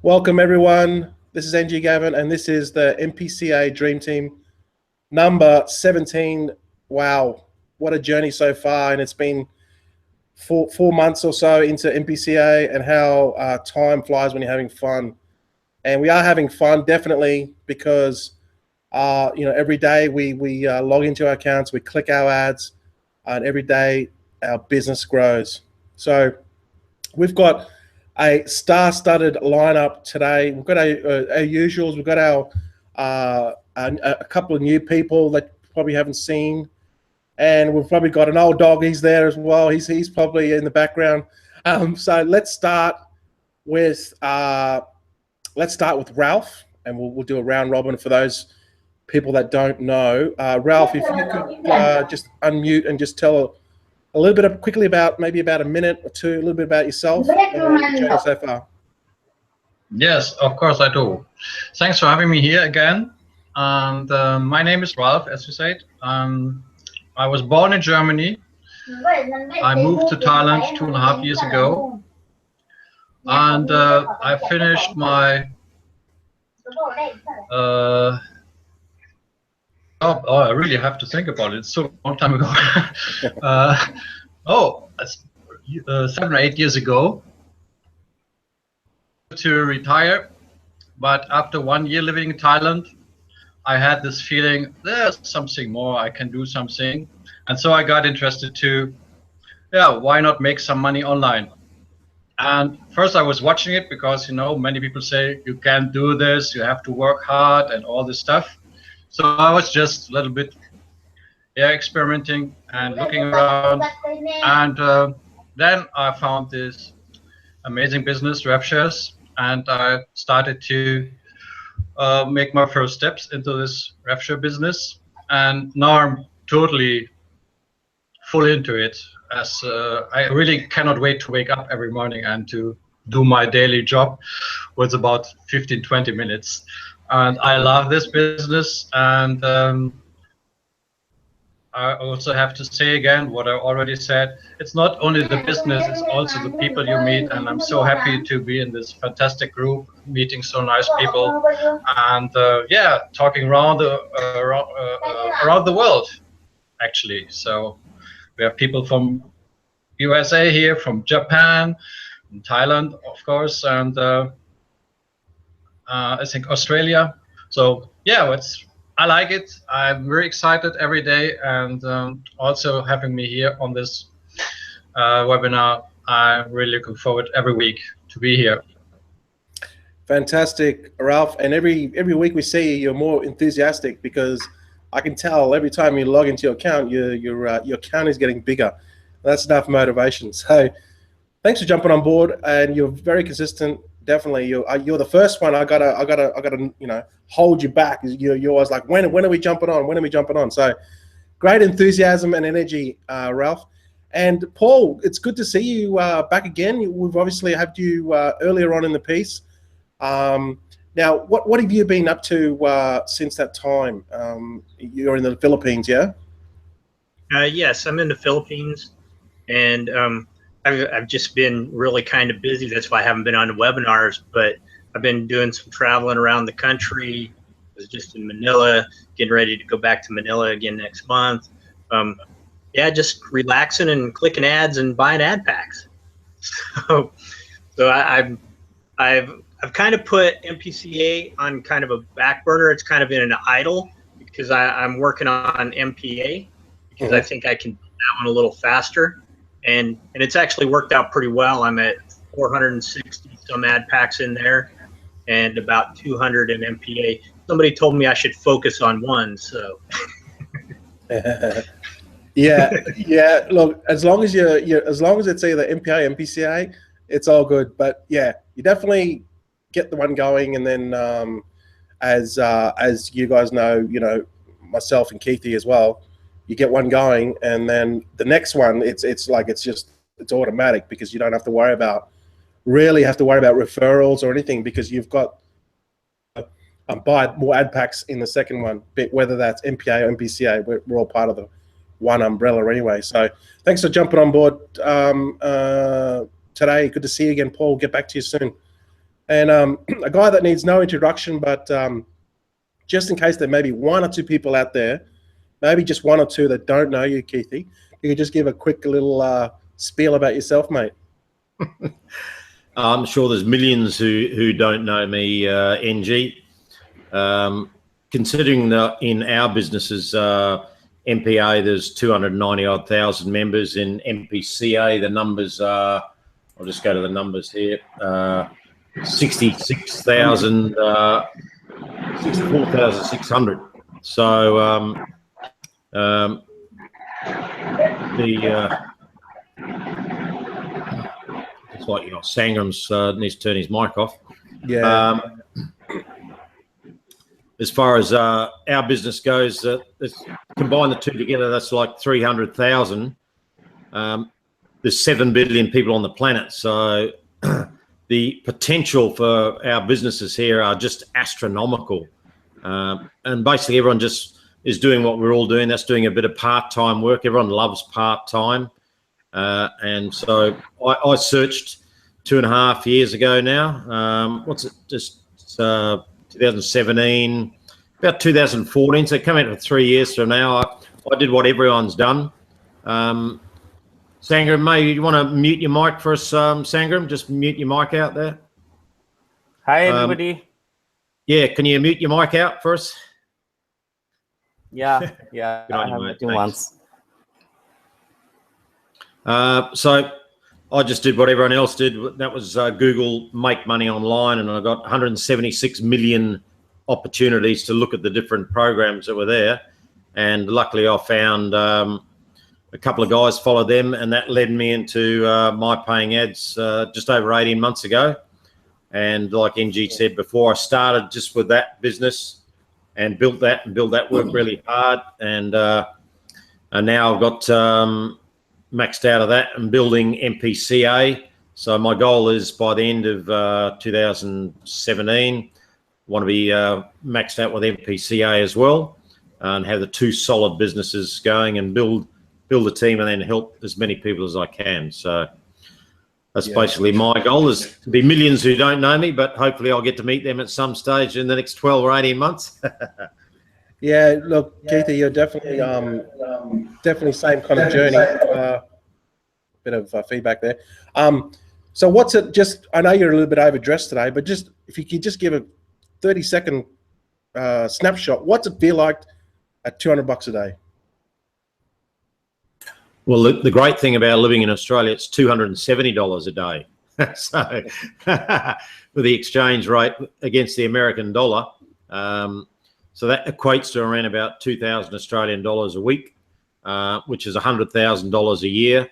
Welcome, everyone. This is NG Gavin, and this is the MPCA Dream Team number 17. Wow, what a journey so far. And it's been four months or so into MPCA, and how time flies when you're having fun. And we are having fun, definitely, because every day we log into our accounts, we click our ads, and every day our business grows. So we've got a star-studded lineup today. We've got our usuals. We've got a couple of new people that you probably haven't seen, and we've probably got an old dog. He's there as well. He's probably in the background. So let's start with Ralph, and we'll do a round robin for those people that don't know. Ralph, if you could just unmute and just tell a little bit quickly about maybe about a minute or two, a little bit about yourself and your journey so far. Yes, of course I do. Thanks for having me here again. And my name is Ralph, as you said. I was born in Germany. I moved to Thailand 2.5 years ago. And I finished my I really have to think about it. It's so long time ago. 7 or 8 years ago to retire. But after 1 year living in Thailand, I had this feeling there's something more, I can do something. And so I got interested to, why not make some money online? And first I was watching it because, many people say you can't do this, you have to work hard and all this stuff. So I was just a little bit experimenting and looking around. And then I found this amazing business, RevShares, and I started to make my first steps into this RevShare business. And now I'm totally full into it, as I really cannot wait to wake up every morning and to do my daily job with about 15-20 minutes. And I love this business, and I also have to say again what I already said. It's not only the business, it's also the people you meet, and I'm so happy to be in this fantastic group, meeting so nice people, and talking around the world, actually. So we have people from USA here, from Japan, from Thailand, of course, and I think Australia. So I like it. I'm very excited every day, and also having me here on this webinar. I'm really looking forward every week to be here. Fantastic, Ralph. And every week we see you're more enthusiastic, because I can tell every time you log into your account, your account is getting bigger. That's enough motivation. So thanks for jumping on board, and you're very consistent. Definitely, you're the first one. I gotta hold you back. You're always like, when are we jumping on? When are we jumping on? So great enthusiasm and energy, Ralph. And Paul, it's good to see you back again. We've obviously had you earlier on in the piece. Now, what have you been up to since that time? You're in the Philippines, yeah? Yes, I'm in the Philippines, and I've just been really kind of busy. That's why I haven't been on the webinars, but I've been doing some traveling around the country. I was just in Manila, getting ready to go back to Manila again next month. Just relaxing and clicking ads and buying ad packs. So I've kind of put MPCA on kind of a back burner. It's kind of in an idle, because I'm working on MPA, because I think I can do that one a little faster. And it's actually worked out pretty well. I'm at 460 some ad packs in there, and about 200 in MPA. Somebody told me I should focus on one, so. yeah. Look, as long as it's either MPA, MPCA, it's all good. But yeah, you definitely get the one going, and then as you guys know, myself and Keithy as well. You get one going, and then the next one, it's automatic, because you don't have to worry about referrals or anything, because you've got buy more ad packs in the second one, whether that's MPA or MPCA. We're all part of the one umbrella anyway. So thanks for jumping on board today. Good to see you again, Paul. Get back to you soon. and a guy that needs no introduction, but just in case there may be one or two people out there, maybe just one or two that don't know you, Keithy, you could just give a quick little spiel about yourself, mate. I'm sure there's millions who don't know me, NG. Considering that in our businesses, MPA, there's 290-odd thousand members. In MPCA, the numbers are, I'll just go to the numbers here, 66,000, 64,600. So it's like, you know, Sangram's needs to turn his mic off. Yeah. As far as our business goes, combine the two together, that's like 300,000. There's 7 billion people on the planet, so the potential for our businesses here are just astronomical. And basically, everyone just is doing what we're all doing. That's doing a bit of part-time work. Everyone loves part-time, and so I searched 2.5 years ago now. What's it? Just 2017, about 2014. So coming up for 3 years from now, I did what everyone's done. Sangram, maybe you want to mute your mic for us, Sangram? Just mute your mic out there. Hi, everybody. Yeah, can you mute your mic out for us? Yeah, I have muting once. So I just did what everyone else did. That was Google Make Money Online, and I got 176 million opportunities to look at the different programs that were there. And luckily I found a couple of guys followed them, and that led me into my paying ads just over 18 months ago. And like NG said before, I started just with that business and built that work really hard. And now I've got maxed out of that and building MPCA. So my goal is by the end of 2017, I want to be maxed out with MPCA as well, and have the 2 solid businesses going and build the team and then help as many people as I can. So that's basically my goal, is to be millions who don't know me, but hopefully I'll get to meet them at some stage in the next 12 or 18 months. Yeah, look, Keithy, you're definitely definitely same kind of journey. Bit of feedback there. So what's it? Just, I know you're a little bit overdressed today, but just if you could just give a 30-second snapshot, what's it feel like at $200 a day? Well, the great thing about living in Australia, it's $270 a day. So with the exchange rate against the American dollar, so that equates to around about 2,000 Australian dollars a week, which is $100,000 a year,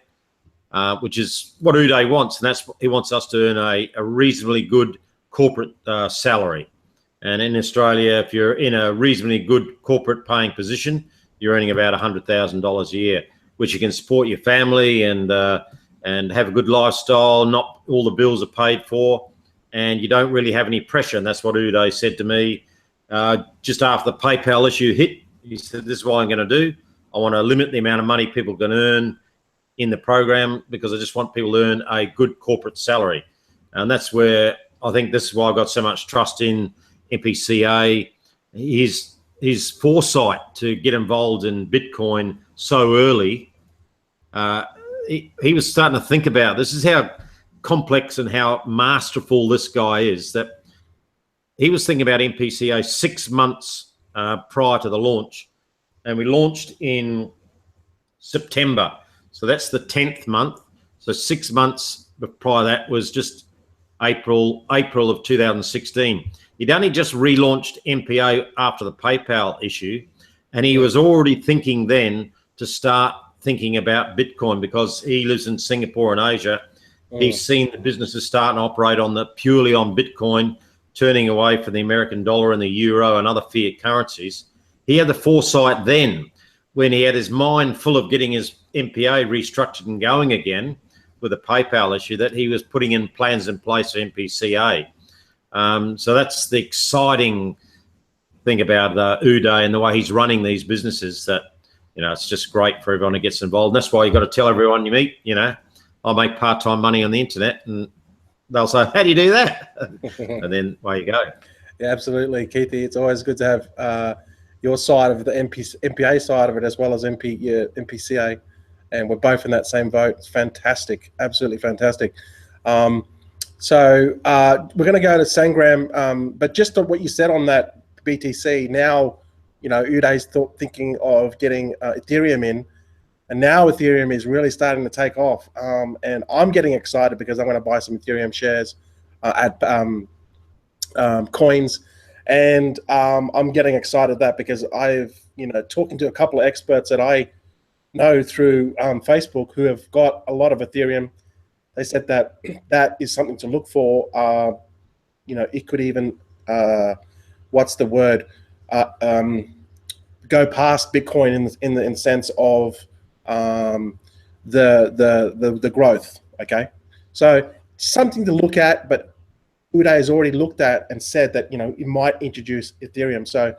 which is what Uday wants. And that's, he wants us to earn a reasonably good corporate salary. And in Australia, if you're in a reasonably good corporate paying position, you're earning about $100,000 a year, which you can support your family and have a good lifestyle. Not all the bills are paid for, and you don't really have any pressure. And that's what Uday said to me just after the PayPal issue hit. He said, "This is what I'm going to do. I want to limit the amount of money people can earn in the program, because I just want people to earn a good corporate salary." And that's where I think this is why I got so much trust in MPCA. His foresight to get involved in Bitcoin so early, he was starting to think about, this is how complex and how masterful this guy is, that he was thinking about MPCA 6 months prior to the launch. And we launched in September. So that's the 10th month. So 6 months prior to that was just April of 2016. He'd only just relaunched MPA after the PayPal issue, and he was already thinking then to start thinking about Bitcoin, because he lives in Singapore and Asia. He's seen the businesses starting to operate purely on Bitcoin, turning away from the American dollar and the euro and other fiat currencies. He had the foresight then, when he had his mind full of getting his MPA restructured and going again with the PayPal issue, that he was putting in plans in place for MPCA. So that's the exciting thing about Uday and the way he's running these businesses, that, you know, it's just great for everyone who gets involved. And that's why you got to tell everyone you meet, you know, I make part-time money on the internet, and they'll say, "How do you do that?" And then away you go. Yeah, absolutely, Keithy. It's always good to have your side of the MPA side of it as well as MPCA, and we're both in that same boat. It's fantastic, absolutely fantastic. So we're going to go to Sangram, but just on what you said on that BTC. Now, Uday's thinking of getting Ethereum in, and now Ethereum is really starting to take off. And I'm getting excited because I'm going to buy some Ethereum shares at coins, and I'm getting excited that because I've talking to a couple of experts that I know through Facebook who have got a lot of Ethereum. They said that that is something to look for. It could even what's the word go past Bitcoin in the sense of the growth. Okay, so something to look at, but Uday has already looked at and said that it might introduce Ethereum. So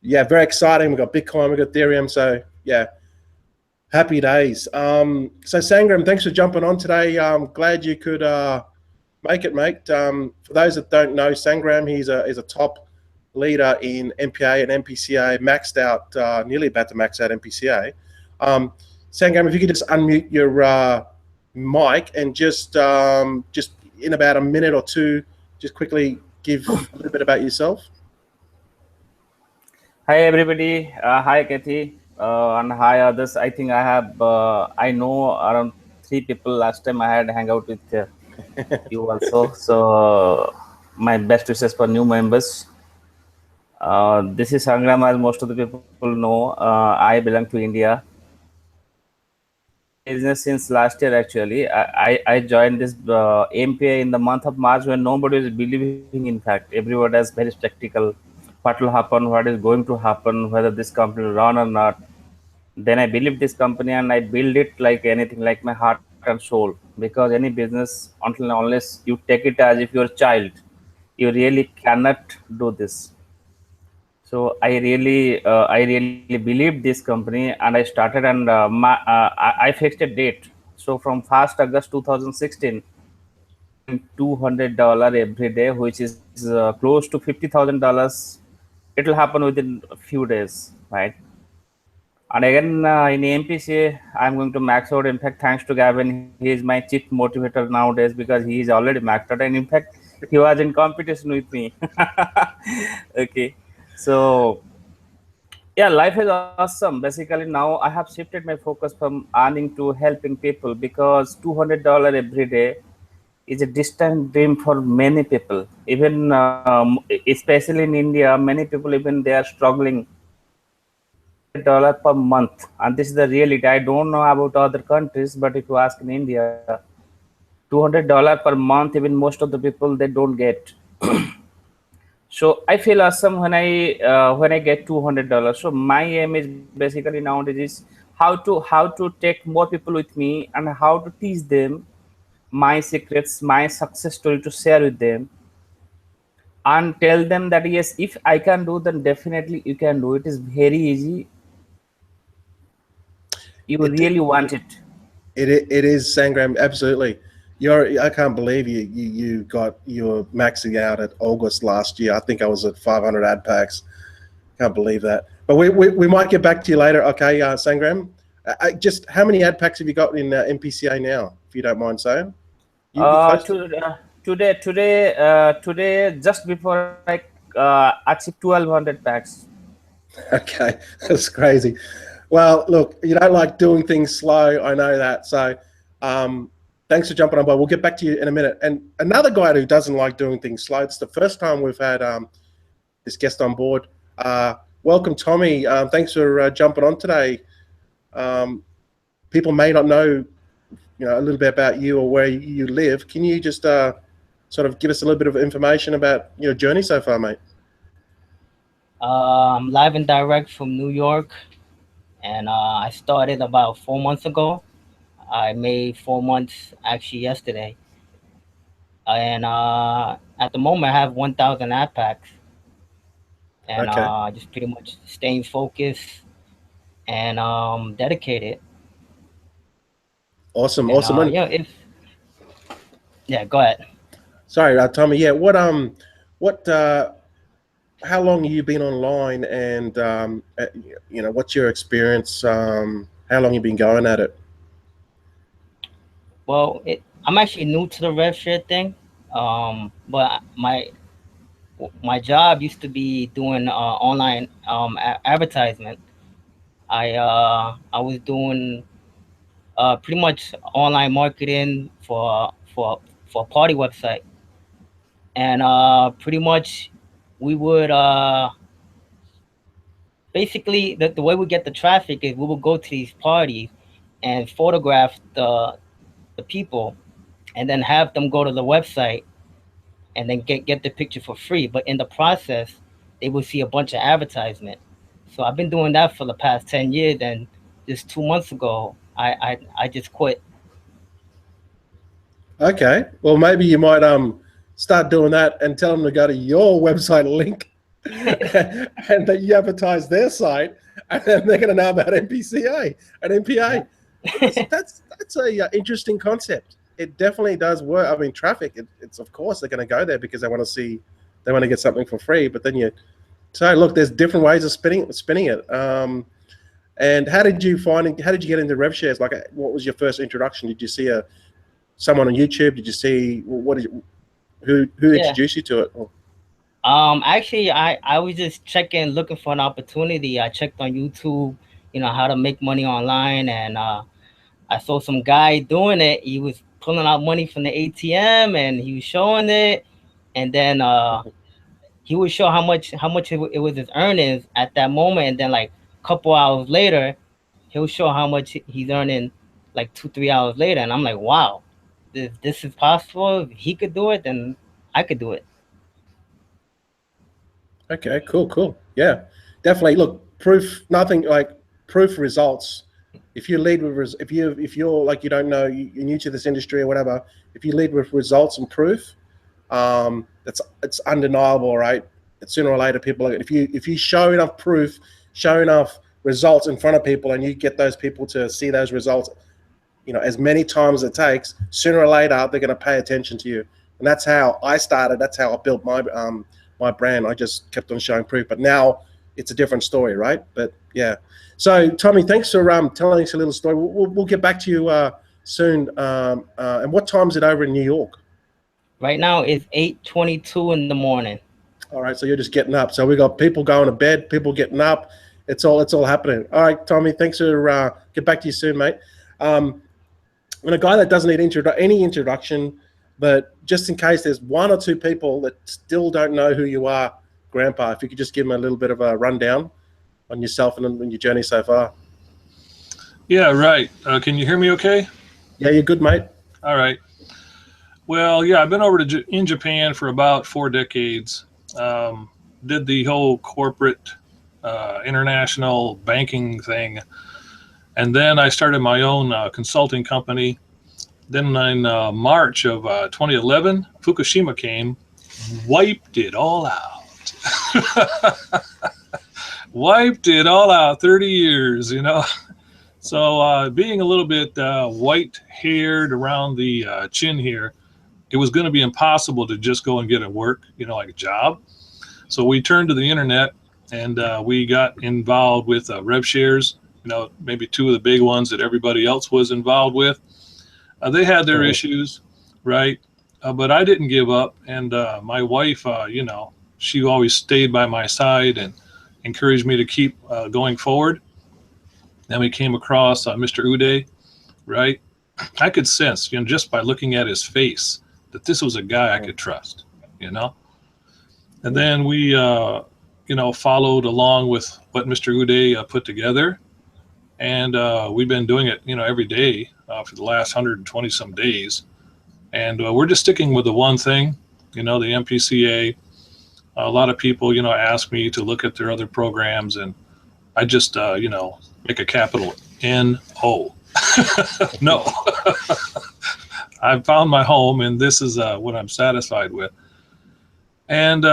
yeah, very exciting. We've got Bitcoin, we've got Ethereum. So yeah, happy days. So Sangram, thanks for jumping on today. I'm glad you could make it, mate. For those that don't know, Sangram, he's a top leader in MPA and MPCA, maxed out, nearly about to max out MPCA. Sangram, if you could just unmute your mic and just in about a minute or two, just quickly give a little bit about yourself. Hi everybody. Hi Kathy. And hi others. I think I know around 3 people. Last time I had hang out with you also. So my best wishes for new members. This is Sangram, as most of the people know. I belong to India. Business since last year actually. I joined this MPA in the month of March when nobody was believing. In fact, everybody is very skeptical. What will happen? What is going to happen? Whether this company will run or not? Then I believed this company and I build it like anything, like my heart and soul. Because any business, until and unless you take it as if you're a child, you really cannot do this. So I really believed this company, and I started, and I fixed a date. So from 1st August 2016, $200 every day, which is close to $50,000. It will happen within a few days, right? And again, in MPCA, I'm going to max out. In fact, thanks to Gavin, he is my chief motivator nowadays because he is already maxed out. And in fact, he was in competition with me. Okay. So, yeah, life is awesome. Basically, now I have shifted my focus from earning to helping people because $200 every day is a distant dream for many people. Even, especially in India, many people, even they are struggling dollar per month, and this is the reality. I don't know about other countries, but if you ask in India, $200 per month, even most of the people they don't get. So I feel awesome when I get $200. So my aim is basically nowadays is how to take more people with me and how to teach them my secrets, my success story to share with them, and tell them that yes, if I can do, then definitely you can do. It is very easy. You really want it. It is Sangram, absolutely. I can't believe you got your maxing out at August last year. I think I was at 500 ad packs. Can't believe that. But we might get back to you later. Okay, Sangram. Just how many ad packs have you got in MPCA now, if you don't mind saying? Today, just before I achieved 1,200 packs. Okay, that's crazy. Well, look, you don't like doing things slow. I know that. So thanks for jumping on board. We'll get back to you in a minute. And another guy who doesn't like doing things slow, it's the first time we've had this guest on board. Welcome, Tommy. Thanks for jumping on today. People may not know, a little bit about you or where you live. Can you just sort of give us a little bit of information about your journey so far, mate? I'm live and direct from New York, and I started about 4 months ago. I made 4 months actually yesterday, and at the moment I have 1,000 app packs, and Okay. just pretty much staying focused and dedicated. Awesome, And, awesome. yeah, go ahead. Sorry, Tommy. Yeah, what how long have you been online, and what's your experience? How long you been going at it? Well, I'm actually new to the rev share thing, but my job used to be doing online advertisement. I was doing pretty much online marketing for a party website, and pretty much we would basically the way we get the traffic is we would go to these parties and photograph the people, and then have them go to the website and then get the picture for free. But in the process, they will see a bunch of advertisement. So I've been doing that for the past 10 years, and just 2 months ago, I just quit. Okay, well maybe you might start doing that and tell them to go to your website link, and that you advertise their site, and then they're going to know about MPCA and MPA. That's a interesting concept. It definitely does work. I mean, traffic. It's of course they're going to go there because they want to get something for free. But then so look, there's different ways of spinning it. And how did you get into rev shares? Like, what was your first introduction? Did you see someone on YouTube? Did you see who introduced you to it? Actually, I was just looking for an opportunity. I checked on YouTube, how to make money online, and I saw some guy doing it. He was pulling out money from the ATM, and he was showing it, and then he would show how much it was his earnings at that moment, and then like a couple hours later, he'll show how much he's earning like 2-3 hours later, and I'm like, wow, this is possible. If he could do it, then I could do it. Okay, cool. Yeah, definitely. Look, nothing like proof results. If you lead with, if you're like, you don't know, you're new to this industry or whatever, if you lead with results and proof, it's undeniable, right? Sooner or later, people, if you show enough proof, show enough results in front of people, and you get those people to see those results, as many times as it takes, sooner or later they're going to pay attention to you. And that's how I started. That's how I built my brand. I just kept on showing proof, but now it's a different story, right? But yeah. So Tommy, thanks for telling us a little story. We'll get back to you soon. And what time is it over in New York? Right now it's 8:22 in the morning. All right, so you're just getting up. So we got people going to bed, people getting up. It's all happening. All right, Tommy, thanks for get back to you soon, mate. And a guy that doesn't need any introduction, but just in case there's one or two people that still don't know who you are, Grandpa, if you could just give them a little bit of a rundown on yourself and on your journey so far. Yeah, right. Can you hear me okay? Yeah, you're good, mate. All right. Well, yeah, I've been over in Japan for about 4 decades. Did the whole corporate international banking thing. And then I started my own consulting company. Then in March of 2011, Fukushima came, wiped it all out. Wiped it all out, 30 years, So being a little bit white-haired around the chin here, it was going to be impossible to just go and get a work, like a job. So we turned to the internet, and we got involved with rev shares, maybe 2 of the big ones that everybody else was involved with. They had their issues, right? But I didn't give up. And my wife, she always stayed by my side and encouraged me to keep going forward. Then we came across Mr. Uday, right? I could sense, just by looking at his face, that this was a guy I could trust, And then we, followed along with what Mr. Uday put together. And we've been doing it, every day for the last 120 some days. And we're just sticking with the one thing, the MPCA. A lot of people, ask me to look at their other programs, and I just, make a capital N-O. No. I've found my home, and this is what I'm satisfied with. And,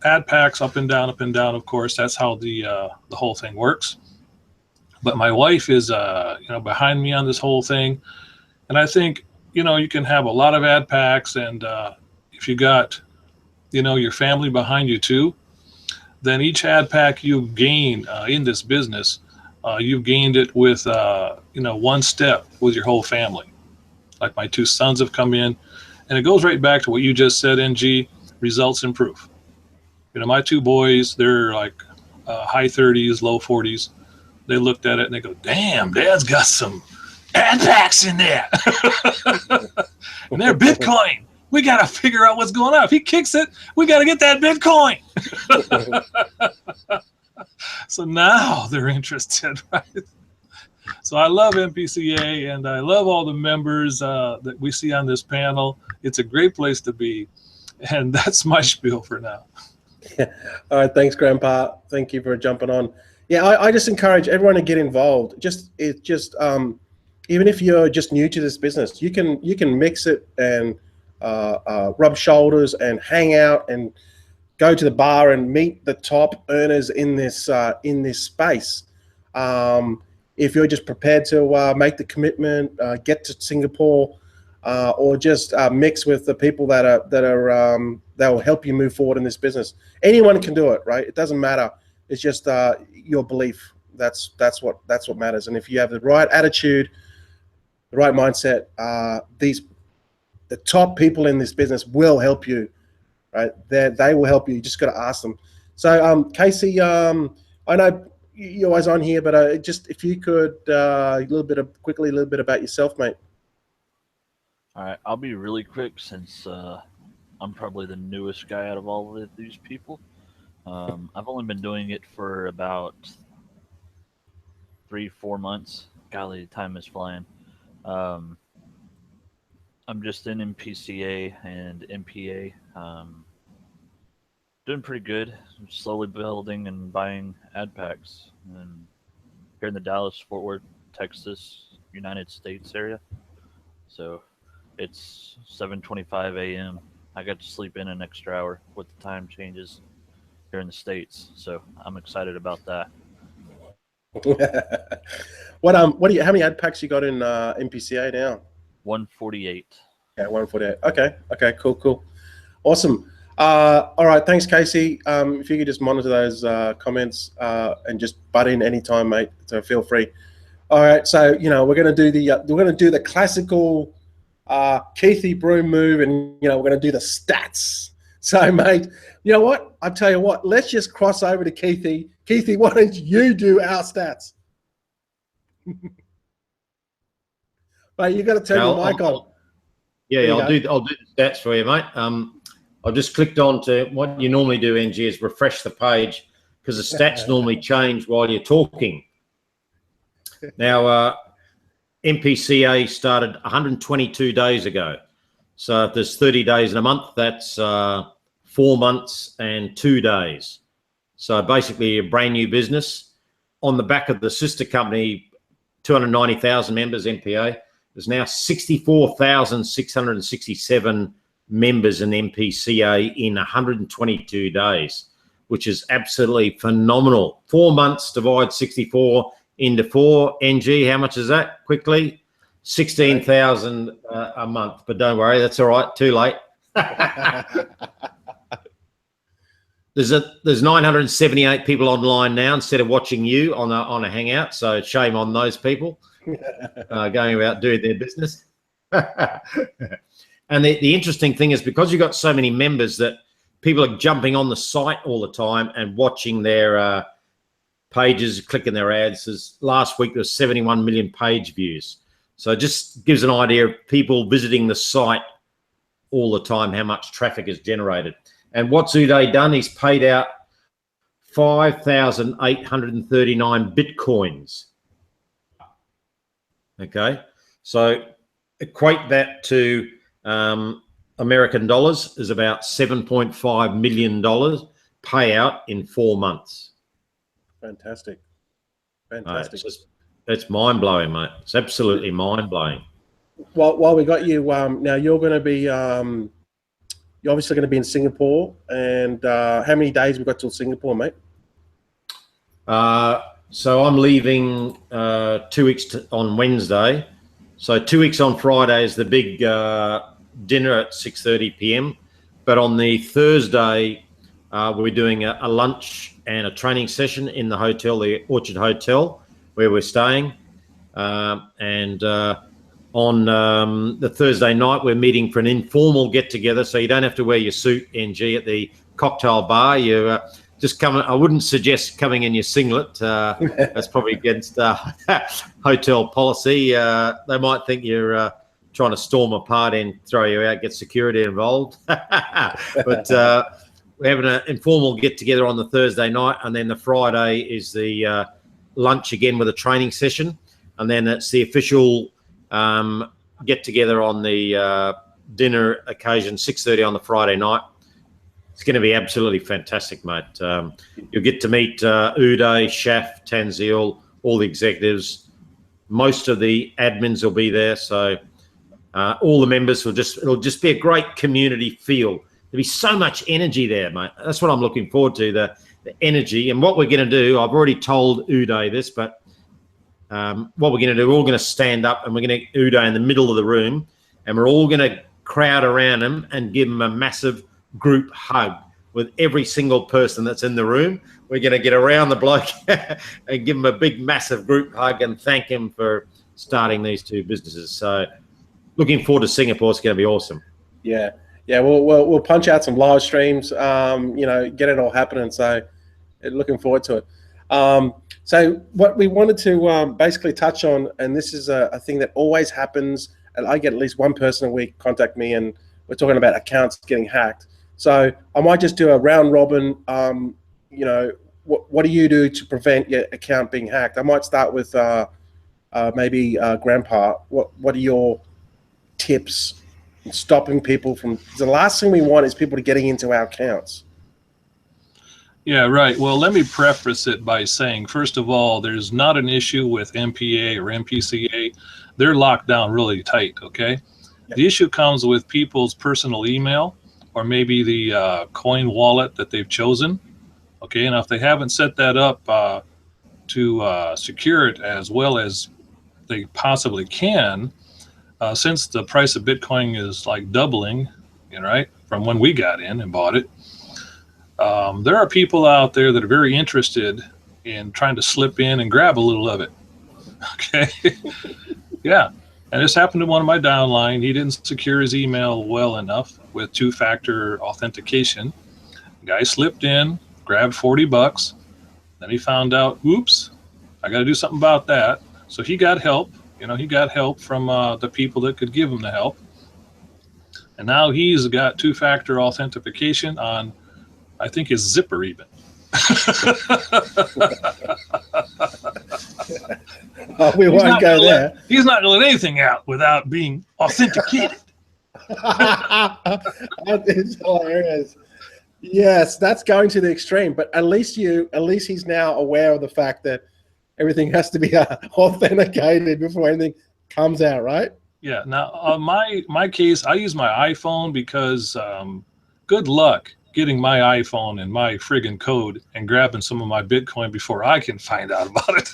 ad packs up and down, of course. That's how the whole thing works. But my wife is, behind me on this whole thing. And I think you know, you can have a lot of ad packs, and if you got, you know, your family behind you too, then each ad pack you gain in this business, you've gained it with, you know, one step with your whole family. Like my two sons have come in, and it goes right back to what you just said, NG, results improve. You know, my two boys, they're like high 30s, low 40s. They looked at it and they go, damn, Dad's got some ad packs in there. And they're Bitcoin. We got to figure out what's going on. If he kicks it, we got to get that Bitcoin. So now they're interested, right? So I love MPCA, and I love all the members that we see on this panel. It's a great place to be. And that's my spiel for now. All right, thanks, Grandpa. Thank you for jumping on. Yeah, I just encourage everyone to get involved. Even if you're just new to this business, you can mix it and rub shoulders and hang out and go to the bar and meet the top earners in this space. If you're just prepared to make the commitment, get to Singapore, or just mix with the people that will help you move forward in this business. Anyone can do it, right? It doesn't matter. It's just your belief. That's what matters. And if you have the right attitude, the right mindset, the top people in this business will help you, right? They will help you. You just got to ask them. So, Casey, I know you're always on here, but just if you could a little bit about yourself, mate. All right, I'll be really quick since I'm probably the newest guy out of all of these people. I've only been doing it for about 3-4 months. Golly, time is flying. I'm just in MPCA and MPA. Doing pretty good. I'm slowly building and buying ad packs. And here in the Dallas-Fort Worth, Texas, United States area. So it's 7:25 a.m. I got to sleep in an extra hour with the time changes here in the States. So I'm excited about that. How many ad packs you got in MPCA now? 148. Yeah, 148. Okay, cool. Awesome. All right, thanks, Casey. If you could just monitor those comments and just butt in anytime, mate. So feel free. All right, so we're gonna do the classical Keithy Broom move, and we're gonna do the stats. So, mate, you know what? I tell you what. Let's just cross over to Keithy. Keithy, why don't you do our stats? Mate, you got to turn your mic on. Yeah, I'll do the stats for you, mate. I've just clicked on to what you normally do, NG, is refresh the page because the stats normally change while you're talking. Now, MPCA started 122 days ago. So if there's 30 days in a month, that's 4 months and 2 days. So basically a brand new business. On the back of the sister company, 290,000 members, MPA. There's now 64,667 members in MPCA in 122 days, which is absolutely phenomenal. 4 months, divide 64 into 4. NG, how much is that? Quickly, 16,000 a month. But don't worry, that's all right. Too late. There's 978 people online now instead of watching you on a hangout. So shame on those people going about doing their business. And the interesting thing is because you've got so many members that people are jumping on the site all the time and watching their pages, clicking their ads. Last week there was 71 million page views. So it just gives an idea of people visiting the site all the time, how much traffic is generated. And what's Uday done? He's paid out 5,839 Bitcoins. Okay. So equate that to American dollars is about $7.5 million payout in 4 months. Fantastic. That's mind-blowing, mate. It's absolutely mind-blowing. While we got you, now you're going to be, you're obviously going to be in Singapore. And how many days we got till Singapore, mate? So I'm leaving 2 weeks on Wednesday. So 2 weeks on Friday is the big dinner at 6:30 p.m. But on the Thursday, we're doing a lunch and a training session in the hotel, the Orchard Hotel, where we're staying. On the Thursday night, we're meeting for an informal get-together, so you don't have to wear your suit, NG, at the cocktail bar. You just come. I wouldn't suggest coming in your singlet. That's probably against hotel policy. They might think you're trying to storm a party and throw you out, get security involved. But we're having an informal get-together on the Thursday night, and then the Friday is the lunch again with a training session, and then it's the official get together on the dinner occasion, 6:30 on the Friday night. It's going to be absolutely fantastic, mate. You'll get to meet Uday, Shaf, Tanzil, all the executives. Most of the admins will be there, so all the members it'll just be a great community feel. There'll be so much energy there, mate. That's what I'm looking forward to, the energy. And what we're going to do, I've already told Uday this, but what we're going to do, we're all going to stand up and we're going to get Uday in the middle of the room, and we're all going to crowd around him and give him a massive group hug with every single person that's in the room. We're going to get around the bloke and give him a big, massive group hug and thank him for starting these two businesses. So looking forward to Singapore. It's going to be awesome. Yeah. We'll punch out some live streams, get it all happening. So looking forward to it. So what we wanted to basically touch on, and this is a thing that always happens, and I get at least one person a week contact me, and we're talking about accounts getting hacked. So I might just do a round robin. What do you do to prevent your account being hacked? I might start with maybe Grandpa. What are your tips in stopping people from? The last thing we want is people to getting into our accounts. Yeah, right. Well, let me preface it by saying, first of all, there's not an issue with MPA or MPCA. They're locked down really tight, okay? Yeah. The issue comes with people's personal email or maybe the coin wallet that they've chosen, okay? And if they haven't set that up to secure it as well as they possibly can, since the price of Bitcoin is like doubling, right, from when we got in and bought it, there are people out there that are very interested in trying to slip in and grab a little of it. Okay. Yeah. And this happened to one of my downline. He didn't secure his email well enough with two-factor authentication. The guy slipped in, grabbed $40. Then he found out, oops, I got to do something about that. So he got help. He got help from the people that could give him the help. And now he's got two-factor authentication on, I think, his zipper even. We won't go there. He's not going to let anything out without being authenticated. That is hilarious. Yes, that's going to the extreme. But at least he's now aware of the fact that everything has to be authenticated before anything comes out, right? Yeah. Now, my case, I use my iPhone because good luck getting my iPhone and my friggin' code and grabbing some of my Bitcoin before I can find out about it.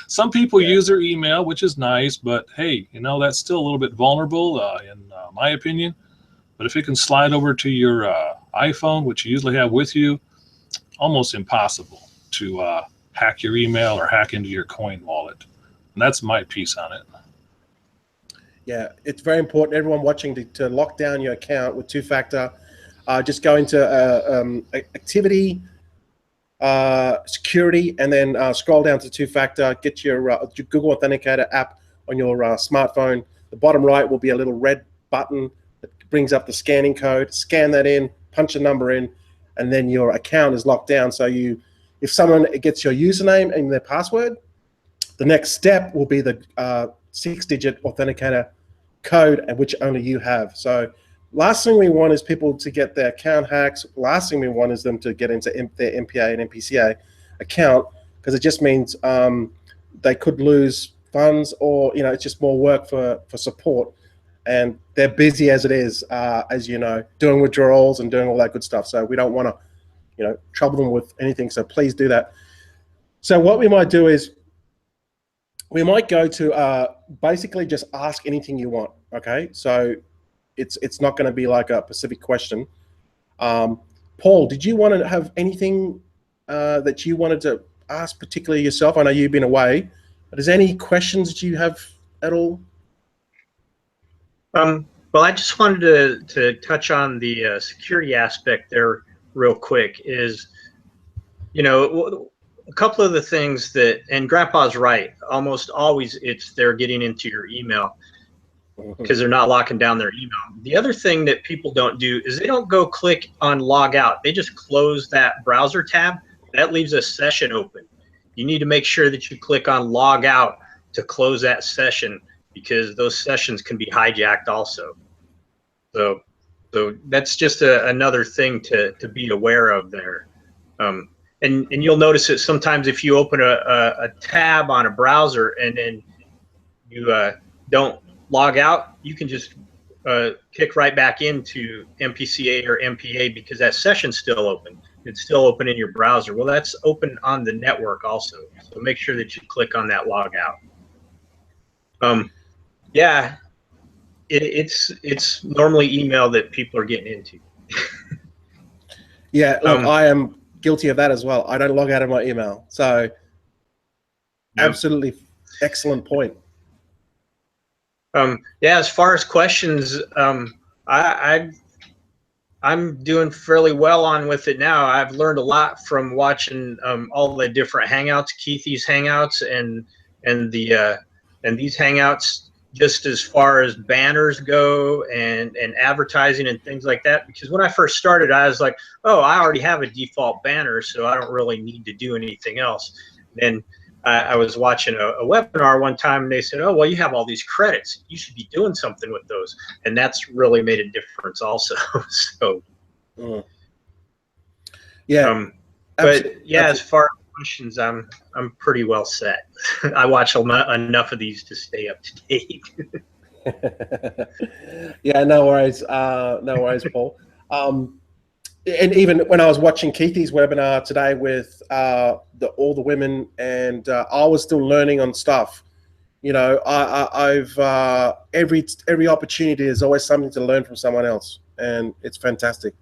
Some people use their email, which is nice, but hey, that's still a little bit vulnerable in my opinion. But if it can slide over to your iPhone, which you usually have with you, almost impossible to hack your email or hack into your coin wallet. And that's my piece on it. Yeah, it's very important, everyone watching, to lock down your account with two-factor. Just go into activity, security, and then scroll down to two-factor. Get your Google Authenticator app on your smartphone. The bottom right will be a little red button that brings up the scanning code. Scan that in, punch a number in, and then your account is locked down. So if someone gets your username and their password, the next step will be the 6-digit authenticator code, which only you have. So last thing we want is people to get their account hacked. Last thing we want is them to get into their MPA and MPCA account, because it just means they could lose funds, or it's just more work for support. And they're busy as it is, as you know, doing withdrawals and doing all that good stuff. So we don't want to, trouble them with anything. So please do that. So what we might do is we might go to basically just ask anything you want. Okay, so it's not going to be like a specific question. Paul, did you want to have anything that you wanted to ask particularly yourself? I know you've been away, but is there any questions that you have at all? Well, I just wanted to touch on the security aspect there real quick. Is, you know, a couple of the things that, and Grandpa's right, almost always they're getting into your email because they're not locking down their email. The other thing that people don't do is they don't go click on log out. They just close that browser tab. That leaves a session open. You need to make sure that you click on log out to close that session, because those sessions can be hijacked also. So that's just another thing to be aware of there. And you'll notice that sometimes if you open a tab on a browser and then you don't log out, you can just kick right back into MPCA or MPA because that session's still open. It's still open in your browser. Well, that's open on the network also. So make sure that you click on that log out. Yeah, it's normally email that people are getting into. Yeah, look, I am guilty of that as well. I don't log out of my email. So absolutely excellent point. Yeah, as far as questions, I'm doing fairly well on with it now. I've learned a lot from watching all the different hangouts, Keithy's hangouts, and these hangouts, just as far as banners go and advertising and things like that. Because when I first started, I was like, oh, I already have a default banner, so I don't really need to do anything else. Then I was watching a webinar one time, and they said, oh, well, you have all these credits. You should be doing something with those. And that's really made a difference also. So, yeah. But yeah, as far as questions, I'm pretty well set. I watch enough of these to stay up to date. Yeah, no worries. No worries, Paul. And even when I was watching Keithy's webinar today with all the women, and I was still learning on stuff. You know, I've every opportunity is always something to learn from someone else, and it's fantastic.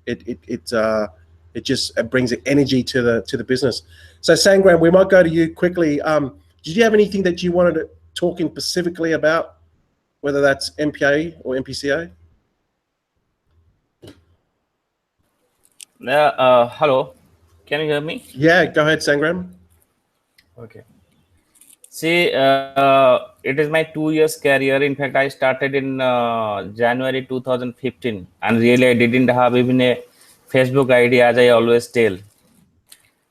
It just brings energy to the business. So Sangram, we might go to you quickly. Did you have anything that you wanted to talk in specifically about, whether that's MPA or MPCA? Hello, can you hear me? Yeah, go ahead, Sangram. Okay. See, it is my 2 years career. In fact, I started in January 2015, and really I didn't have even a Facebook ID, as I always tell.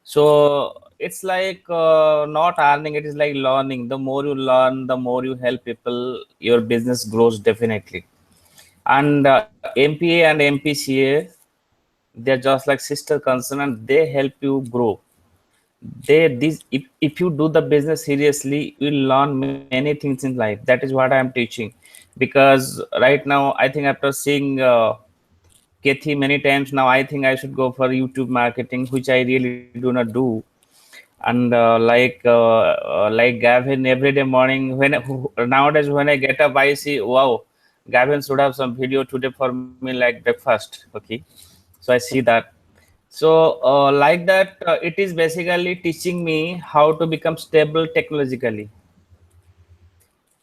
So it's like not earning, it is like learning. The more you learn, the more you help people, your business grows definitely. And MPA and MPCA, they're just like sister concern, and they help you grow. If you do the business seriously, you'll learn many things in life. That is what I'm teaching. Because right now, I think after seeing Kathy many times now, I think I should go for YouTube marketing, which I really do not do. And like Gavin, every day morning, nowadays when I get up, I see, wow, Gavin should have some video today for me, like breakfast. Okay, so I see that. So like that, it is basically teaching me how to become stable technologically,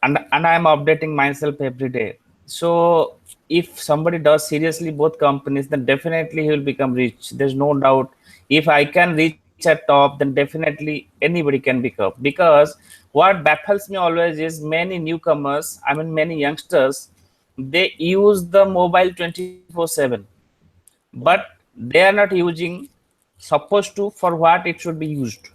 and I am updating myself every day. So if somebody does seriously both companies, then definitely he will become rich. There's no doubt. If I can reach at top, then definitely anybody can become. Because what baffles me always is many newcomers, I mean many youngsters, they use the mobile 24/7, but they are not using supposed to for what it should be used.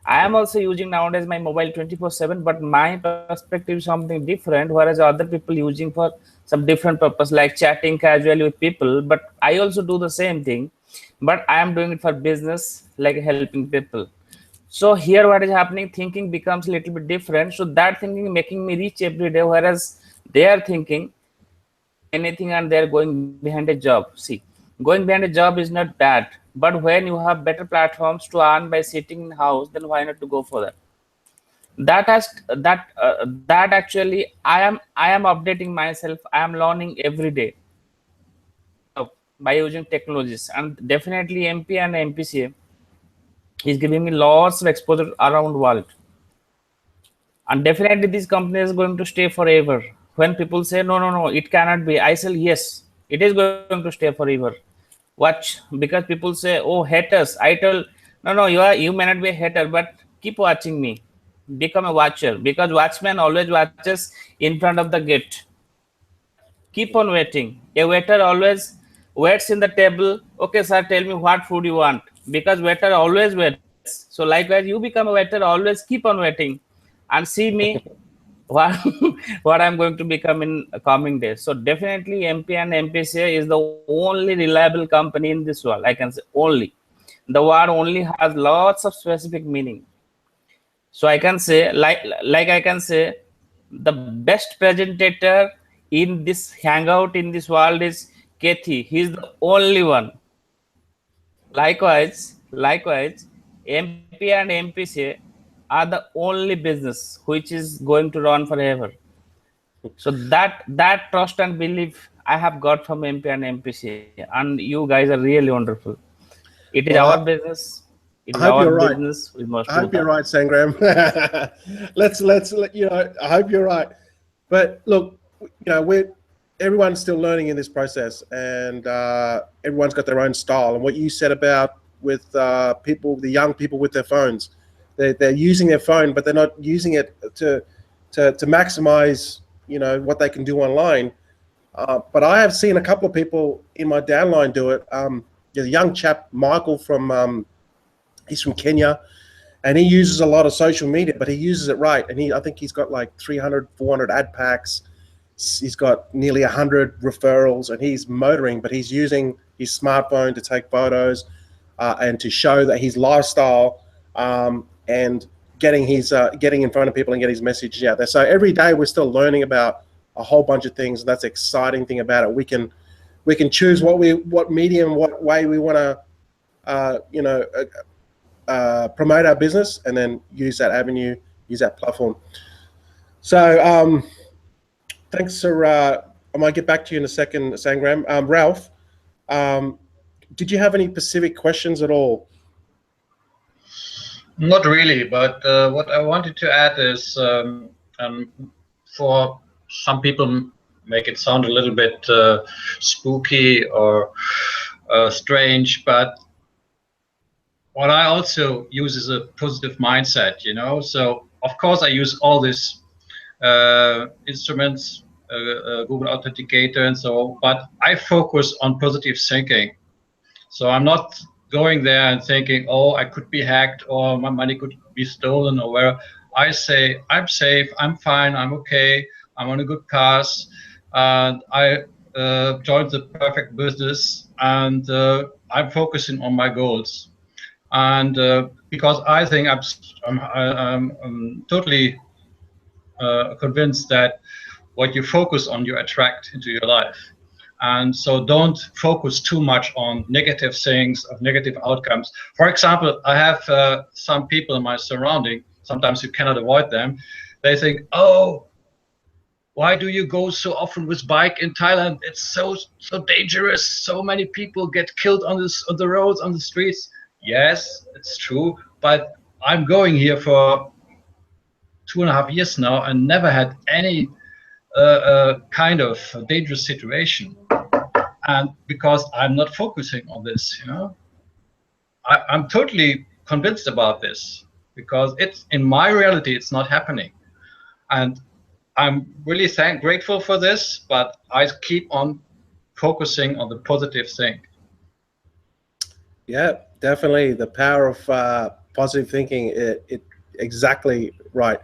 I am also using nowadays my mobile 24/7, but my perspective is something different, whereas other people using for some different purpose, like chatting casually with people. But I also do the same thing, but I am doing it for business, like helping people. So here what is happening, thinking becomes a little bit different. So that thinking making me reach every day, whereas they are thinking anything and they're going behind a job. See, going behind a job is not bad, but when you have better platforms to earn by sitting in house, then why not to go for that? that actually I am updating myself. I am learning every day by using technologies, and definitely MP and MPCA is giving me lots of exposure around world. And definitely this company is going to stay forever. When people say no, it cannot be, I say yes, it is going to stay forever. Watch, because people say, oh, haters. I tell, no, you may not be a hater, but keep watching me. Become a watcher, because watchman always watches in front of the gate. Keep on waiting. A waiter always waits in the table. Okay, sir, tell me what food you want, because waiter always waits. So likewise, you become a waiter, always keep on waiting, and see me what what I'm going to become in coming days. So definitely MP and MPCA is the only reliable company in this world. I can say only. The word only has lots of specific meaning. So I can say, like I can say, the best presentator in this hangout in this world is Kethi. He's the only one. Likewise, MP and MPCA are the only business which is going to run forever. So that trust and belief I have got from MP and MPCA, and you guys are really wonderful. It is Well, our business. It is I hope our you're right. business. We must I do hope you're that. right, Sangram. let's you know. I hope you're right. But look, everyone's still learning in this process, and everyone's got their own style. And what you said about with the young people with their phones, they're using their phone, but they're not using it to maximize what they can do online. But I have seen a couple of people in my downline do it. There's a young chap, Michael, he's from Kenya, and he uses a lot of social media, but he uses it right. And I think he's got like 300, 400 ad packs. He's got nearly 100 referrals, and he's motoring, but he's using his smartphone to take photos and to show that his lifestyle and getting in front of people and get his message out there. So every day we're still learning about a whole bunch of things. And that's the exciting thing about it. We can choose what medium, what way we want to promote our business, and then use that avenue, use that platform. So thanks, sir. I might get back to you in a second, Sangram. Ralph, did you have any specific questions at all? Not really, but what I wanted to add is for some people make it sound a little bit spooky or strange, but what I also use is a positive mindset, So of course I use all these instruments, Google Authenticator and so, but I focus on positive thinking. So I'm not going there and thinking, oh, I could be hacked or my money could be stolen or where. I say, I'm safe, I'm fine, I'm okay, I'm on a good path, and I joined the perfect business, and I'm focusing on my goals. And because I think I'm totally convinced that what you focus on, you attract into your life. And so don't focus too much on negative things, of negative outcomes. For example, I have some people in my surrounding, sometimes you cannot avoid them. They think, oh, why do you go so often with bike in Thailand? It's so dangerous. So many people get killed on the roads, on the streets. Yes, it's true. But I'm going here for 2.5 years now and never had any kind of dangerous situation. And because I'm not focusing on this, I'm totally convinced about this, because it's in my reality, it's not happening. And I'm really grateful for this, but I keep on focusing on the positive thing. Yeah, definitely the power of positive thinking. It exactly right.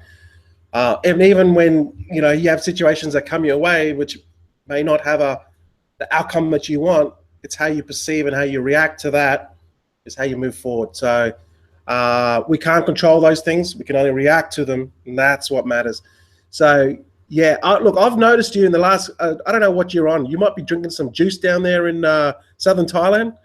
And even when you have situations that come your way, which may not have the outcome that you want, it's how you perceive and how you react to that is how you move forward. So we can't control those things. We can only react to them, and that's what matters. So yeah, look, I've noticed you in the last, I don't know what you're on. You might be drinking some juice down there in southern Thailand,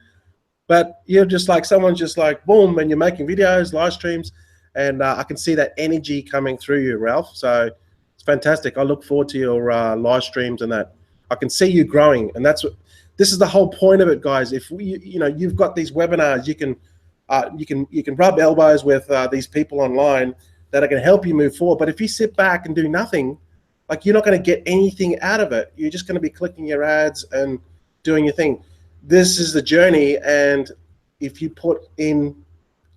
but you're just like, someone's just like, boom, and you're making videos, live streams. and I can see that energy coming through you, Ralph. So it's fantastic. I look forward to your live streams and that. I can see you growing, and this is the whole point of it, guys. If you've got these webinars, you can rub elbows with these people online that are going to help you move forward. But if you sit back and do nothing, like, you're not going to get anything out of it. You're just going to be clicking your ads and doing your thing. This is the journey, and if you put in,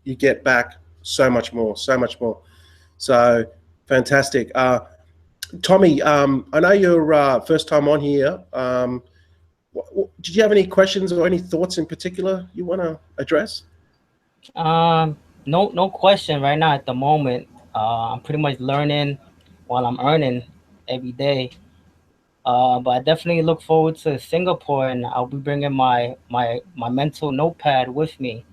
you get back so much more, so much more. So fantastic. Tommy, I know you're first time on here. Did you have any questions or any thoughts in particular you want to address? No question right now at the moment. I'm pretty much learning while I'm earning every day. But I definitely look forward to Singapore, and I'll be bringing my mental notepad with me,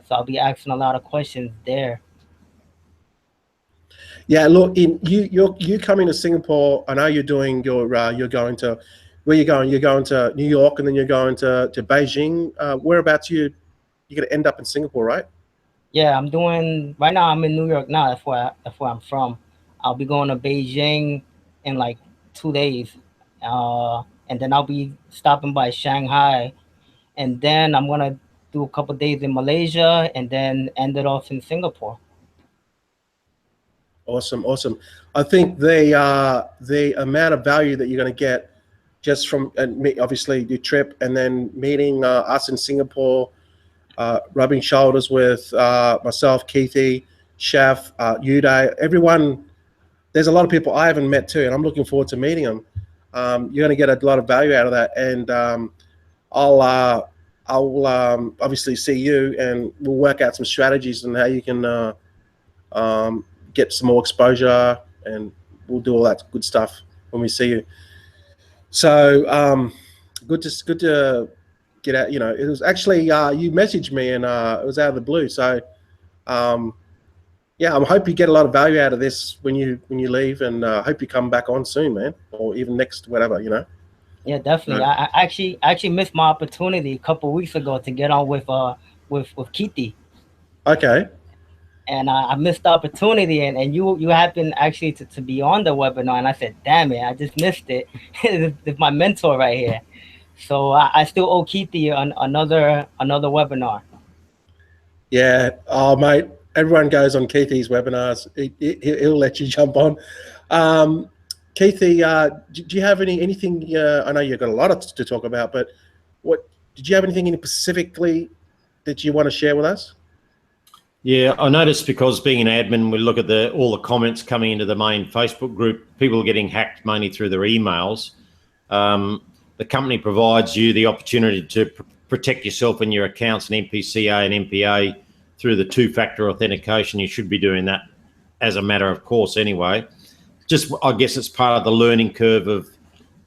so I'll be asking a lot of questions there. Yeah, look, you coming to Singapore. I know you're doing you're going to, where you going? You're going to New York, and then you're going to Beijing. Whereabouts you're gonna end up in Singapore, right? Yeah, I'm doing right now. I'm in New York now. That's where I'm from. I'll be going to Beijing in like 2 days, and then I'll be stopping by Shanghai, and then I'm gonna do a couple days in Malaysia, and then end it off in Singapore. Awesome, awesome. I think the amount of value that you're going to get just from obviously your trip, and then meeting us in Singapore, rubbing shoulders with myself, Keithy, Chef, Uday, everyone. There's a lot of people I haven't met too, and I'm looking forward to meeting them. You're going to get a lot of value out of that, and I'll obviously see you, and we'll work out some strategies on how you can get some more exposure, and we'll do all that good stuff when we see you. So good to get out. It was actually you messaged me, and it was out of the blue. So yeah, I hope you get a lot of value out of this when you leave, and hope you come back on soon, man, or even next whatever. Yeah, definitely. I actually missed my opportunity a couple weeks ago to get on with Keithy. Okay. And I missed the opportunity, and you happened actually to be on the webinar, and I said, damn it, I just missed it. It's my mentor right here. So I still owe Keithy another webinar. Yeah. Oh, mate, everyone goes on Keithy's webinars. He'll let you jump on. Keithy, do you have anything? I know you've got a lot to talk about, but did you have anything specifically that you want to share with us? Yeah, I noticed, because being an admin, we look at all the comments coming into the main Facebook group. People are getting hacked mainly through their emails. The company provides you the opportunity to protect yourself and your accounts and MPCA and MPA through the two-factor authentication. You should be doing that as a matter of course anyway. Just, I guess it's part of the learning curve of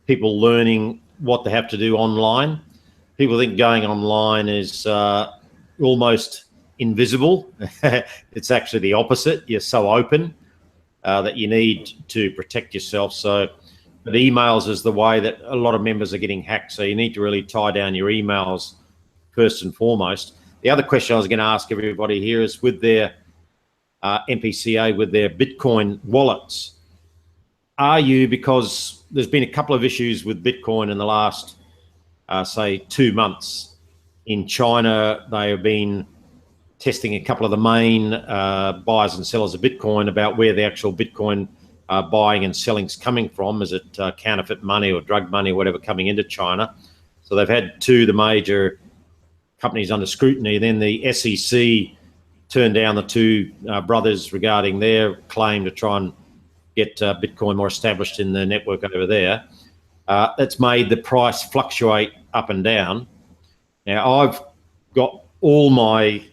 people learning what they have to do online. People think going online is almost invisible. It's actually the opposite. You're so open that you need to protect yourself. So, but emails is the way that a lot of members are getting hacked. So you need to really tie down your emails first and foremost. The other question I was going to ask everybody here is, with their MPCA, with their Bitcoin wallets, are you, because there's been a couple of issues with Bitcoin in the last, say, 2 months. In China, they have been testing a couple of the main buyers and sellers of Bitcoin about where the actual Bitcoin buying and selling is coming from. Is it counterfeit money or drug money or whatever coming into China? So they've had two of the major companies under scrutiny. Then the SEC turned down the two brothers regarding their claim to try and get Bitcoin more established in the network over there. That's made the price fluctuate up and down. Now, I've got all my,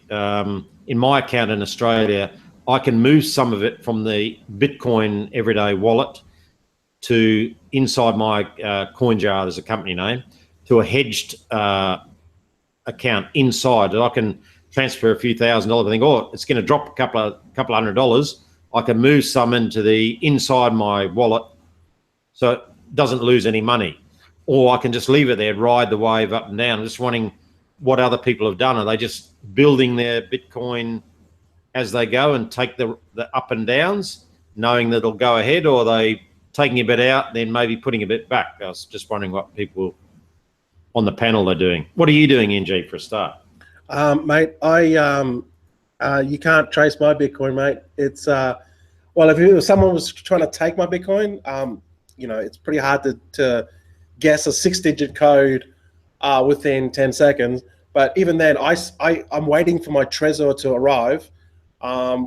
in my account in Australia, I can move some of it from the Bitcoin Everyday wallet to inside my CoinJar, there's a company name, to a hedged account inside. I can transfer a few $1,000s. I think, oh, it's going to drop a couple $100. I can move some into the inside my wallet so it doesn't lose any money. Or I can just leave it there, ride the wave up and down. I'm just wondering what other people have done. Are they just building their Bitcoin as they go and take the up and downs, knowing that it'll go ahead, or are they taking a bit out, then maybe putting a bit back? I was just wondering what people on the panel are doing. What are you doing, NG, for a start? Mate, you can't trace my Bitcoin, mate. It's well, if someone was trying to take my Bitcoin, it's pretty hard to guess a 6-digit code within 10 seconds. But even then, I'm waiting for my Trezor to arrive,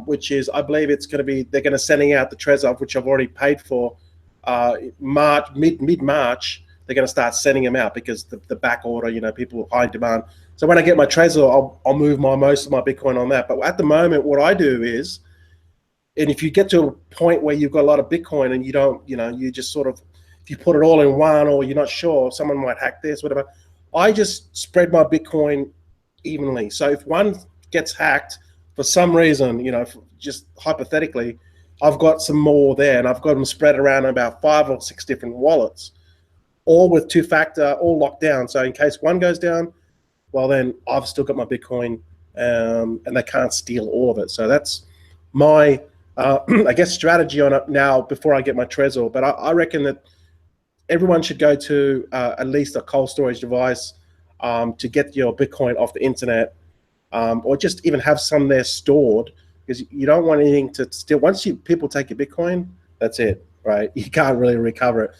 which is, I believe it's going to be, they're going to sending out the Trezor, which I've already paid for, mid-March. They're going to start sending them out because the back order, people are high demand. So when I get my Trezor, I'll move most of my Bitcoin on that. But at the moment, what I do is, and if you get to a point where you've got a lot of Bitcoin and you don't, you just sort of, if you put it all in one or you're not sure, someone might hack this, whatever, I just spread my Bitcoin evenly. So if one gets hacked for some reason, just hypothetically, I've got some more there and I've got them spread around about 5 or 6 different wallets, all with 2-factor, all locked down. So in case one goes down, well, then I've still got my Bitcoin and they can't steal all of it. So that's my, I guess, strategy on it now before I get my Trezor. But I reckon that everyone should go to at least a cold storage device to get your Bitcoin off the internet, or just even have some there stored, because you don't want anything to steal. Once people take your Bitcoin, that's it, right? You can't really recover it.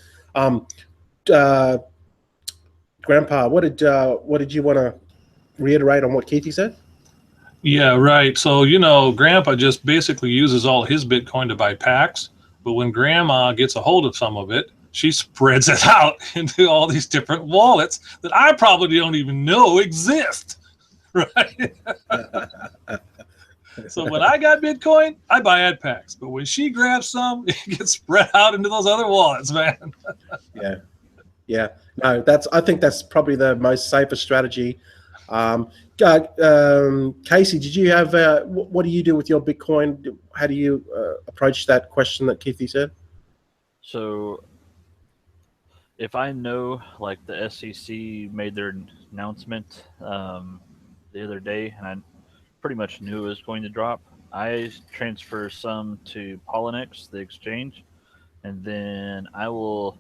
Grandpa, what did you want to reiterate on what Keithy said? Yeah, right. So, Grandpa just basically uses all his Bitcoin to buy packs. But when Grandma gets a hold of some of it, she spreads it out into all these different wallets that I probably don't even know exist. Right? So when I got Bitcoin, I buy ad packs. But when she grabs some, it gets spread out into those other wallets, man. Yeah. No, I think that's probably the most safest strategy. Casey, did you have what do you do with your Bitcoin? How do you approach that question that Keithy said? So if I know, like, the SEC made their announcement the other day, and I pretty much knew it was going to drop, I transfer some to Poloniex, the exchange, and then I will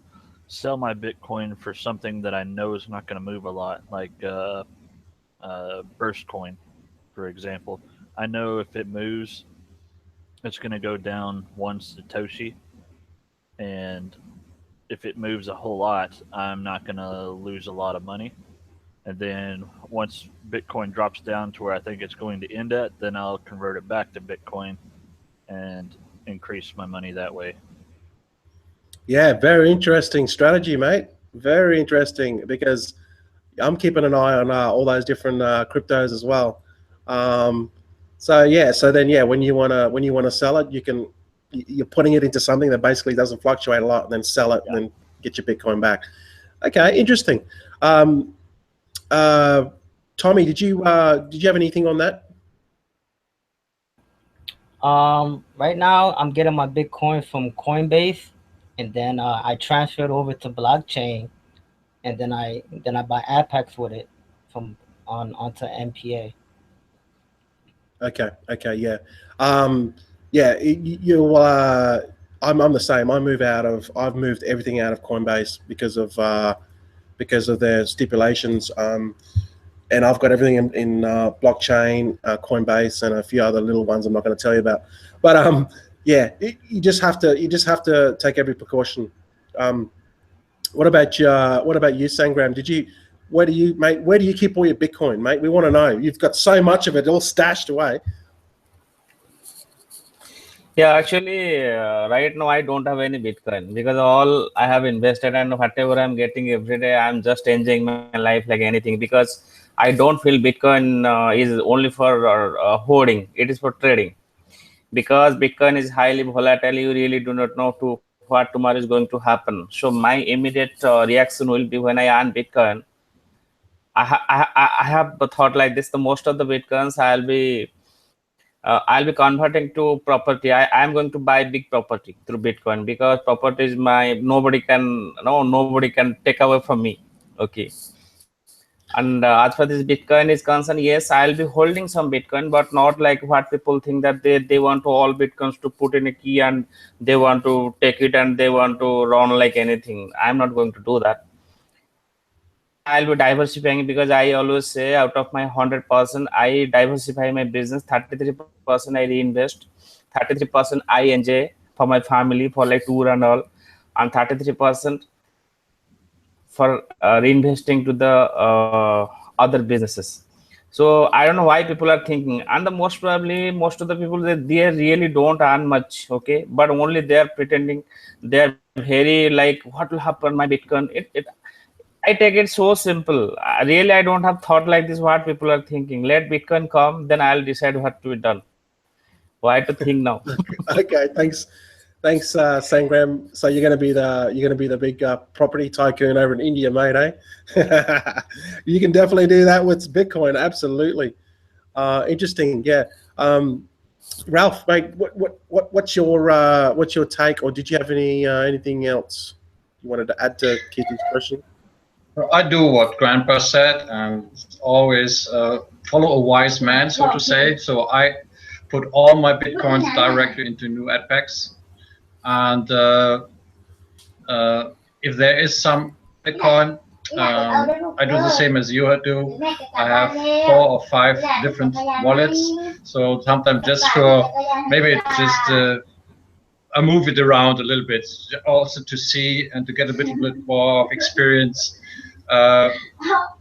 sell my Bitcoin for something that I know is not going to move a lot, like Burst Coin, for example. I know if it moves, it's going to go down 1 Satoshi, and if it moves a whole lot, I'm not going to lose a lot of money. And then once Bitcoin drops down to where I think it's going to end at, then I'll convert it back to Bitcoin and increase my money that way. Yeah, very interesting strategy, mate. Very interesting, because I'm keeping an eye on all those different cryptos as well. So then when you wanna sell it, you're putting it into something that basically doesn't fluctuate a lot, and then sell it and then get your Bitcoin back. Okay, interesting. Tommy, did you have anything on that? Right now I'm getting my Bitcoin from Coinbase, and then I transfer it over to blockchain, and then I buy ad packs with it onto MPA. Okay, yeah. I'm the same. I've moved everything out of Coinbase because of their stipulations. And I've got everything in blockchain, Coinbase, and a few other little ones I'm not going to tell you about. But you just have to take every precaution. What about you, Sangram? Where do you keep all your Bitcoin, mate? We want to know. You've got so much of it all stashed away. Yeah, actually, right now I don't have any Bitcoin, because all I have invested, and whatever I'm getting every day, I'm just enjoying my life like anything, because I don't feel Bitcoin is only for hoarding. It is for trading, because Bitcoin is highly volatile. You really do not know what tomorrow is going to happen. So my immediate reaction will be, when I earn Bitcoin, I have the thought like this: the most of the Bitcoins I'll be converting to property. I am going to buy big property through Bitcoin, because property is nobody can take away from me. Okay. And as far as Bitcoin is concerned, yes, I'll be holding some Bitcoin, but not like what people think that they want to all Bitcoins to put in a key and they want to take it and they want to run like anything. I'm not going to do that. I'll be diversifying, because I always say out of my 100%, I diversify my business. 33% I reinvest, 33% I enjoy for my family for like tour and all, and 33% for reinvesting to the other businesses. So I don't know why people are thinking, and the most probably most of the people they really don't earn much, okay, but only they are pretending. They're very like, what will happen my Bitcoin? I take it so simple. Really, I don't have thought like this. What people are thinking. Let Bitcoin come, then I'll decide what to be done. Why to think now? Okay, thanks, Sangram. So you're going to be the big property tycoon over in India, mate, eh? You can definitely do that with Bitcoin. Absolutely, interesting. Yeah, Ralph, mate, what's your take, or did you have anything else you wanted to add to Kitty's question? I do what Grandpa said, and always follow a wise man, so to say. So I put all my Bitcoins directly into new AdPacks. And if there is some Bitcoin, I do the same as you do. I have 4 or 5 different wallets. So sometimes just for, maybe it's just I move it around a little bit, also to see and to get a bit more of experience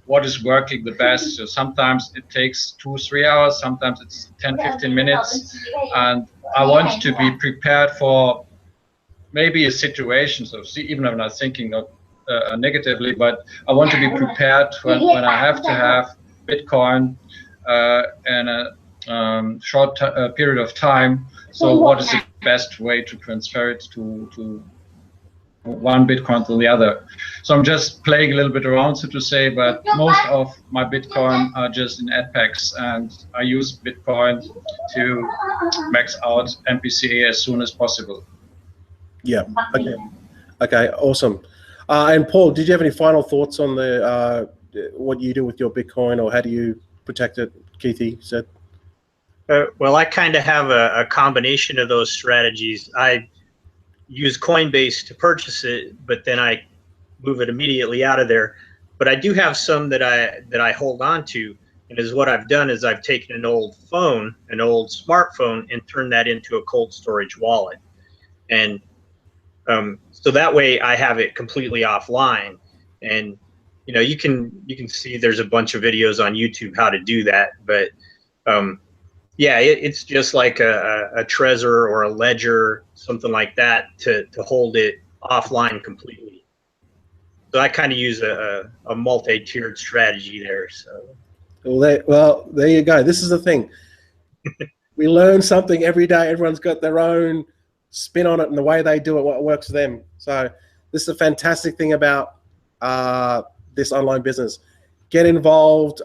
what is working the best. So sometimes it takes 2-3 hours, sometimes it's 10-15 minutes, and I want to be prepared for maybe a situation. So even if I'm not thinking not negatively, but I want to be prepared when I have to have Bitcoin in a short period of time. So what is the best way to transfer it to one Bitcoin to the other? So I'm just playing a little bit around, so to say, but most of my Bitcoin are just in AdPacks, and I use Bitcoin to max out MPCA as soon as possible. Yeah. Okay. Awesome. And Paul, did you have any final thoughts on the what you do with your Bitcoin, or how do you protect it? Keithy said. Well, I kind of have a combination of those strategies. I use Coinbase to purchase it, but then I move it immediately out of there. But I do have some that I hold on to, and is what I've done is I've taken an old phone, an old smartphone, and turned that into a cold storage wallet, and so that way I have it completely offline. And you can see there's a bunch of videos on YouTube how to do that, but yeah, it's just like a Trezor or a Ledger, something like that, to hold it offline completely. So I kind of use a multi-tiered strategy there. So Well, there you go. This is the thing. We learn something every day. Everyone's got their own spin on it and the way they do it, what works for them. So this is a fantastic thing about this online business. Get involved.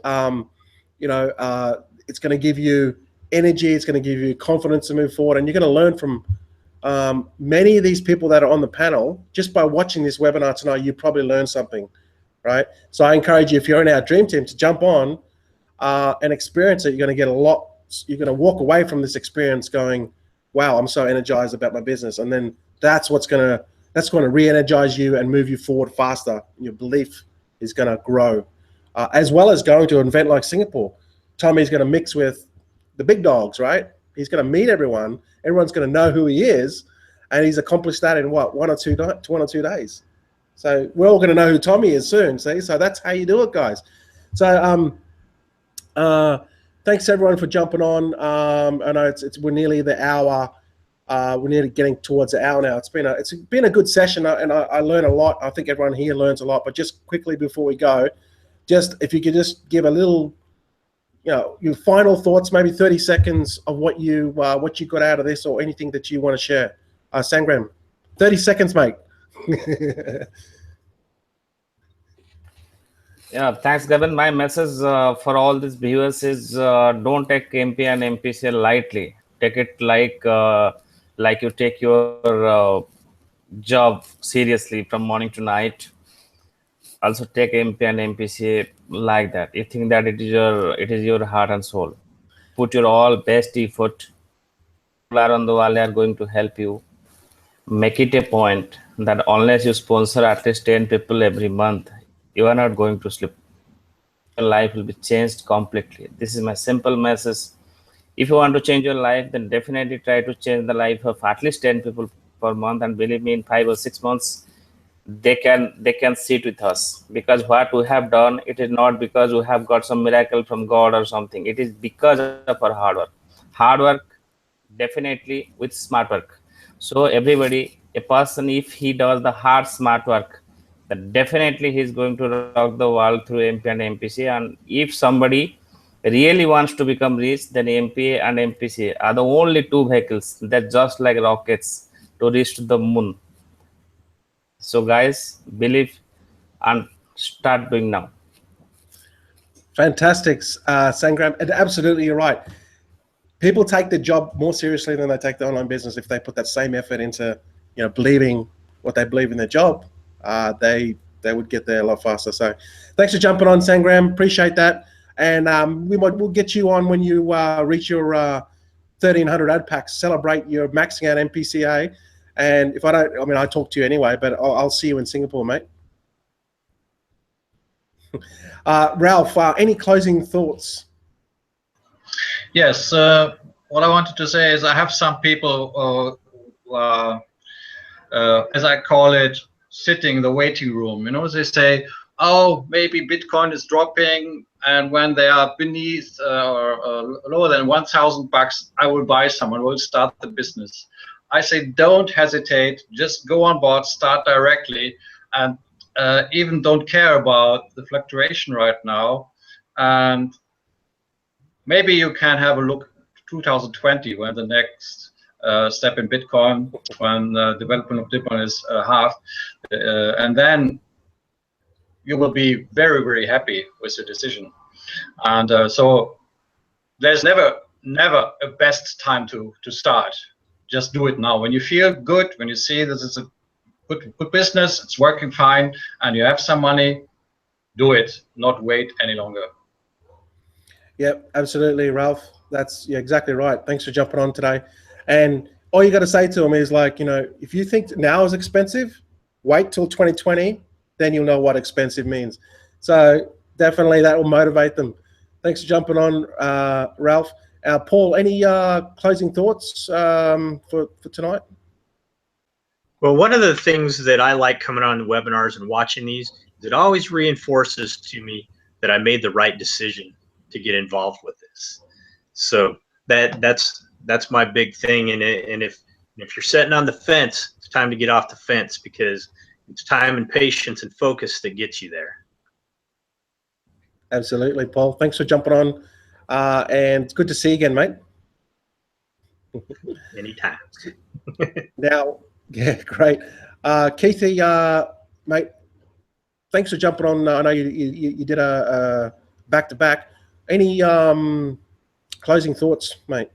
It's going to give you energy. It's going to give you confidence to move forward, and you're going to learn from many of these people that are on the panel. Just by watching this webinar tonight, you probably learned something, right? So I encourage you, if you're in our dream team, to jump on and experience it. You're going to get a lot. You're going to walk away from this experience going, wow, I'm so energized about my business. And then that's going to re-energize you and move you forward faster. Your belief is going to grow, as well as going to an event like Singapore. Tommy's going to mix with the big dogs, right? He's going to meet everyone. Everyone's going to know who he is, and he's accomplished that in what, 1 or 2 days. So we're all going to know who Tommy is soon. See, so that's how you do it, guys. So thanks everyone for jumping on. I know we're nearly the hour. We're nearly getting towards the hour now. It's been a good session, and I learned a lot. I think everyone here learns a lot. But just quickly before we go, if you could just give a little, your final thoughts, maybe 30 seconds of what you got out of this, or anything that you want to share. Sangram, 30 seconds, mate. Yeah, thanks, Gavin. My message for all these viewers is don't take MP and MPCA lightly. Take it like you take your job seriously from morning to night. Also take MP and MPCA like that. You think that it is your heart and soul. Put your all best effort. People around the world are going to help you. Make it a point that unless you sponsor at least 10 people every month, you are not going to sleep. Your life will be changed completely. This is my simple message. If you want to change your life, then definitely try to change the life of at least 10 people per month. And believe me, in 5 or 6 months, they can sit with us, because what we have done, it is not because we have got some miracle from God or something. It is because of our hard work, definitely with smart work. So everybody, a person, if he does the hard smart work, then definitely he's going to rock the world through MP and MPC. And if somebody really wants to become rich, then MPA and MPCA are the only two vehicles that just like rockets to reach to the moon. So guys, believe and start doing now. Fantastic, Sangram. And absolutely, you're right. People take the job more seriously than they take the online business. If they put that same effort into, believing what they believe in their job, they would get there a lot faster. So, thanks for jumping on, Sangram. Appreciate that. And we'll get you on when you reach your 1,300 ad packs. Celebrate your maxing out MPCA. And if I don't, I talk to you anyway, but I'll see you in Singapore, mate. Ralph, any closing thoughts? Yes, what I wanted to say is I have some people, as I call it, sitting in the waiting room. They say, oh, maybe Bitcoin is dropping, and when they are beneath or lower than $1,000, I will buy some and will start the business. I say, don't hesitate, just go on board, start directly, and even don't care about the fluctuation right now. And maybe you can have a look 2020, when the next step in Bitcoin, when the development of Bitcoin is half, and then you will be very, very happy with your decision. And so there's never a best time to start. Just do it now. When you feel good, when you see that it's a good business, it's working fine, and you have some money, do it, not wait any longer. Yep, absolutely, Ralph. That's exactly right. Thanks for jumping on today. And all you got to say to them is if you think now is expensive, wait till 2020, then you'll know what expensive means. So definitely that will motivate them. Thanks for jumping on, Ralph. Paul, any closing thoughts for tonight? Well, one of the things that I like coming on webinars and watching these is it always reinforces to me that I made the right decision to get involved with this. So that's my big thing. And if you're sitting on the fence, it's time to get off the fence, because it's time and patience and focus that gets you there. Absolutely, Paul. Thanks for jumping on. And it's good to see you again, mate. Anytime. Now, yeah, great. Keithy, mate, thanks for jumping on. I know you did a back-to-back. Any closing thoughts, mate?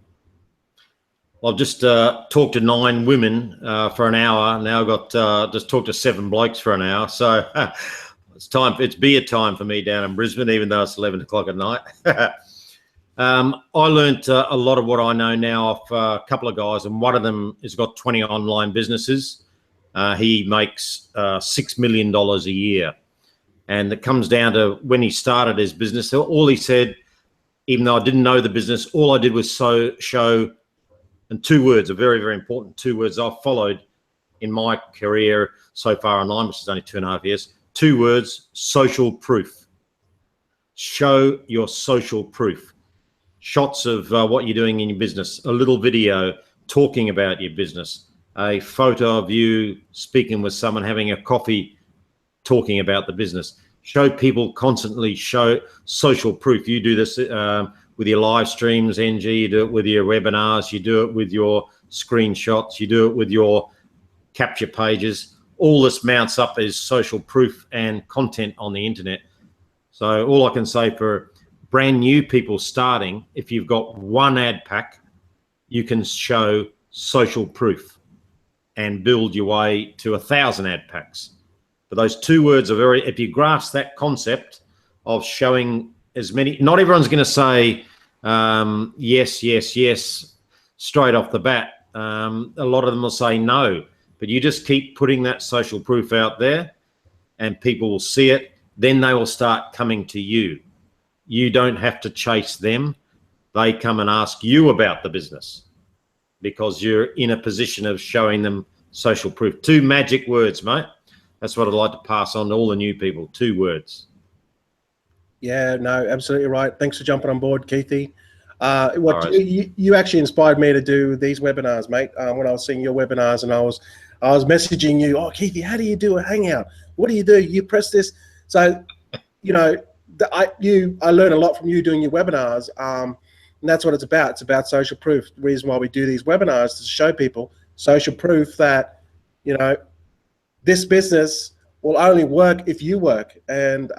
Well, I've just talked to 9 women for an hour. Now I've got just talked to 7 blokes for an hour. So it's beer time for me down in Brisbane, even though it's 11 o'clock at night. I learnt a lot of what I know now off a couple of guys, and one of them has got 20 online businesses. He makes $6 million a year. And it comes down to when he started his business, all he said, even though I didn't know the business, all I did was show, and 2 words are very, very important, 2 words I've followed in my career so far online, which is only 2.5 years. 2 words: social proof. Show your social proof. Shots of what you're doing in your business, a little video talking about your business, a photo of you speaking with someone, having a coffee, talking about the business. Show people constantly, show social proof. You do this with your live streams, NG, you do it with your webinars, you do it with your screenshots, you do it with your capture pages. All this mounts up as social proof and content on the internet. So all I can say for brand new people starting, if you've got 1 ad pack, you can show social proof and build your way to 1,000 ad packs. But those 2 words are if you grasp that concept, of showing as many. Not everyone's going to say yes, yes, yes straight off the bat. A lot of them will say no, but you just keep putting that social proof out there and people will see it. Then they will start coming to you. You don't have to chase them. They come and ask you about the business because you're in a position of showing them social proof. 2 magic words, mate. That's what I'd like to pass on to all the new people. 2 words. Yeah, no, absolutely right. Thanks for jumping on board, Keithy. Right. You actually inspired me to do these webinars, mate. When I was seeing your webinars, and I was messaging you, oh, Keithy, how do you do a hangout? What do? You press this. So, you know, I learned a lot from you doing your webinars, and that's what it's about. It's about social proof. The reason why we do these webinars is to show people social proof that, you know, this business will only work if you work, and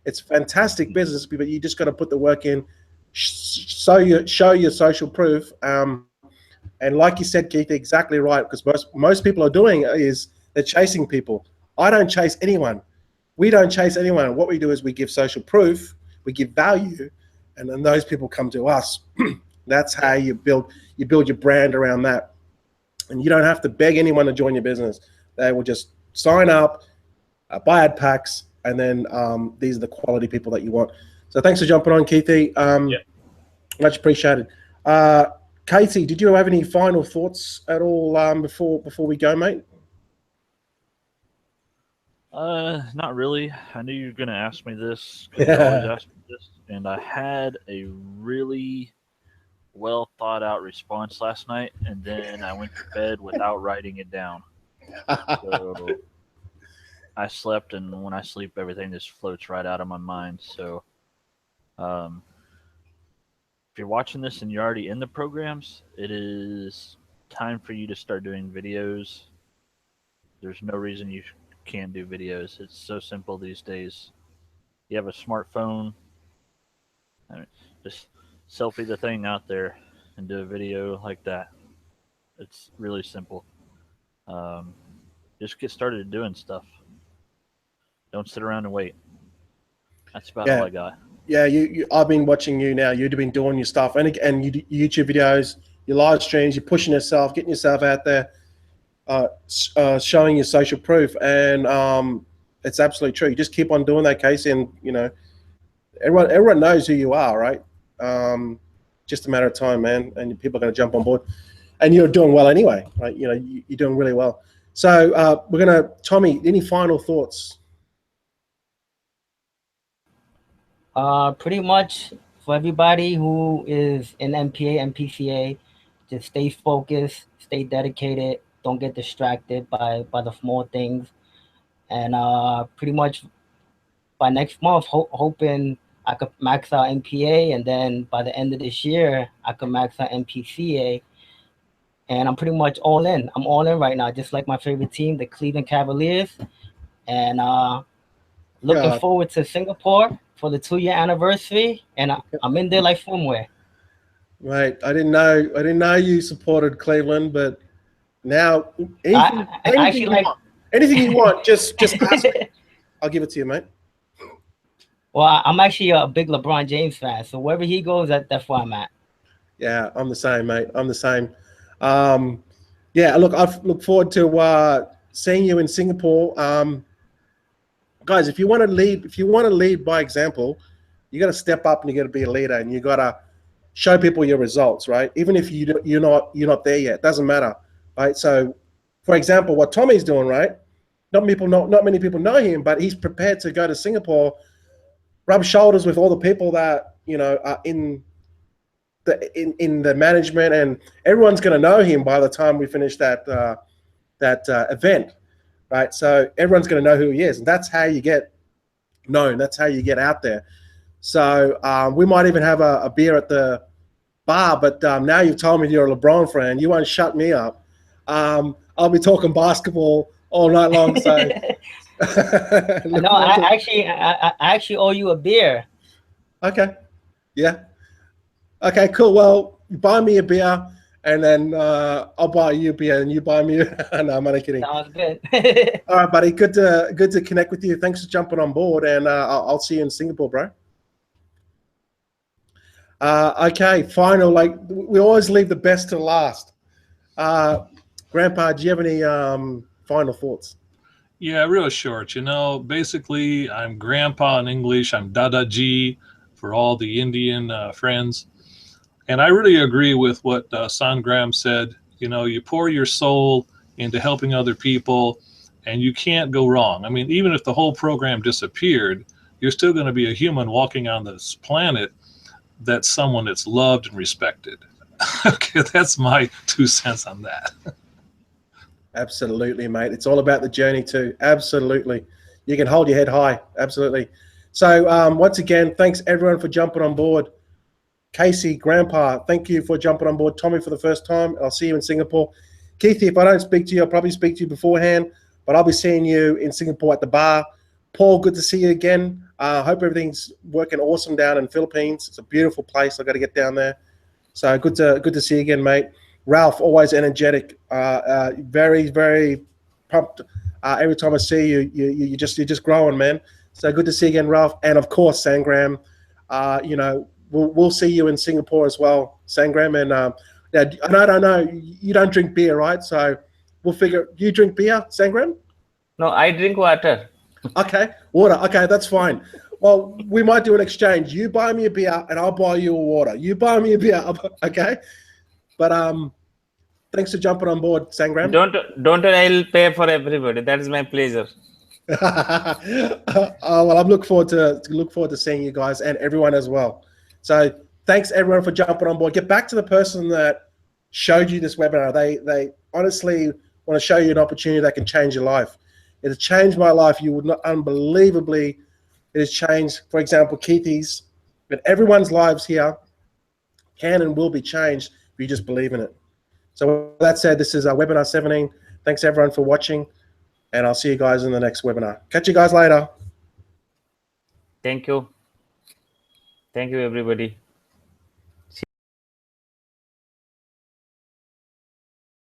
it's fantastic business, but you just got to put the work in, show your social proof, and like you said, Keith, exactly right, because most people are doing is they're chasing people. I don't chase anyone. We don't chase anyone. What we do is we give social proof, we give value, and then those people come to us. That's how you build your brand around that, and you don't have to beg anyone to join your business. They will just sign up, buy ad packs, and then these are the quality people that you want. So thanks for jumping on, Keithy. Much appreciated. Casey, did you have any final thoughts at all before we go, mate? Not really. I knew you were going to ask me this, 'cause you always ask me this, and I had a really well thought out response last night, and then I went to bed without writing it down. So I slept, and when I sleep, everything just floats right out of my mind. So if you're watching this and you're already in the programs, it is time for you to start doing videos. There's no reason you can't do videos. It's so simple these days. You have a smartphone, I mean, just selfie the thing out there and do a video like that. It's really simple. Just get started doing stuff. Don't sit around and wait. That's about all I got. Yeah, I've been watching you now. You've been doing your stuff, and you do YouTube videos, your live streams, you're pushing yourself, getting yourself out there, showing your social proof, and it's absolutely true. You just keep on doing that, Casey, and you know, everyone knows who you are, right? Just a matter of time, man, and people are going to jump on board, and you're doing well anyway, right? You know, you're doing really well. So Tommy, any final thoughts? Pretty much for everybody who is in MPA, MPCA, just stay focused, stay dedicated, don't get distracted by the small things, and pretty much by next month, hoping I could max out MPA, and then by the end of this year, I could max out MPCA, and I'm pretty much all in. I'm all in right now, just like my favorite team, the Cleveland Cavaliers, and looking forward to Singapore for the 2-year anniversary, and I'm in there like swimwear. Right, I didn't know you supported Cleveland, but now anything you want, just ask me. I'll give it to you, mate. Well, I'm actually a big LeBron James fan, so wherever he goes, that's where I'm at. Yeah, I'm the same, mate. I'm the same. Yeah, look, I look forward to seeing you in Singapore. Guys, if you want to lead by example, you got to step up and you got to be a leader, and you got to show people your results, right? Even if you're not there yet, doesn't matter, right? So, for example, what Tommy's doing, right? Not many people know him, but he's prepared to go to Singapore, rub shoulders with all the people that are in the management, and everyone's going to know him by the time we finish that event. Right, so everyone's going to know who he is, and that's how you get known. That's how you get out there. So we might even have a beer at the bar, but now you've told me you're a LeBron fan. You won't shut me up. I'll be talking basketball all night long. So no, I actually owe you a beer. Okay, yeah. Okay, cool. Well, buy me a beer, and then I'll buy you beer and you buy me. No, I'm only kidding. Sounds good. All right, buddy. Good to connect with you. Thanks for jumping on board, and I'll see you in Singapore, bro. Okay, final. Like we always leave the best to last. Grandpa, do you have any final thoughts? Yeah, real short. You know, basically, I'm Grandpa in English. I'm Dada G for all the Indian friends. And I really agree with what Sangram said. You know, you pour your soul into helping other people, and you can't go wrong. I mean, even if the whole program disappeared, you're still going to be a human walking on this planet that's someone that's loved and respected. Okay, that's my 2 cents on that. Absolutely, mate. It's all about the journey too. Absolutely. You can hold your head high. Absolutely. So once again, thanks everyone for jumping on board. Casey, Grandpa, thank you for jumping on board. Tommy for the first time. I'll see you in Singapore. Keithy, if I don't speak to you, I'll probably speak to you beforehand, but I'll be seeing you in Singapore at the bar. Paul, good to see you again. Hope everything's working awesome down in Philippines. It's a beautiful place. I've got to get down there. So good to see you again, mate. Ralph, always energetic, very, very pumped. Every time I see you, you're just growing, man. So good to see you again, Ralph. And of course, Sangram. You know, we'll see you in Singapore as well, Sangram. And I don't know, you don't drink beer, right? So we'll figure. You drink beer, Sangram? No, I drink water. Okay, water. Okay, that's fine. Well, we might do an exchange. You buy me a beer, and I'll buy you a water. You buy me a beer, okay? But thanks for jumping on board, Sangram. Don't I'll pay for everybody. That is my pleasure. Well, I'm look forward to seeing you guys and everyone as well. So thanks everyone for jumping on board. Get back to the person that showed you this webinar. They honestly want to show you an opportunity that can change your life. It has changed my life. You would not unbelievably. It has changed, for example, Keithy's, but everyone's lives here can and will be changed if you just believe in it. So with that said, this is our webinar 17. Thanks everyone for watching, and I'll see you guys in the next webinar. Catch you guys later. Thank you. Thank you, everybody.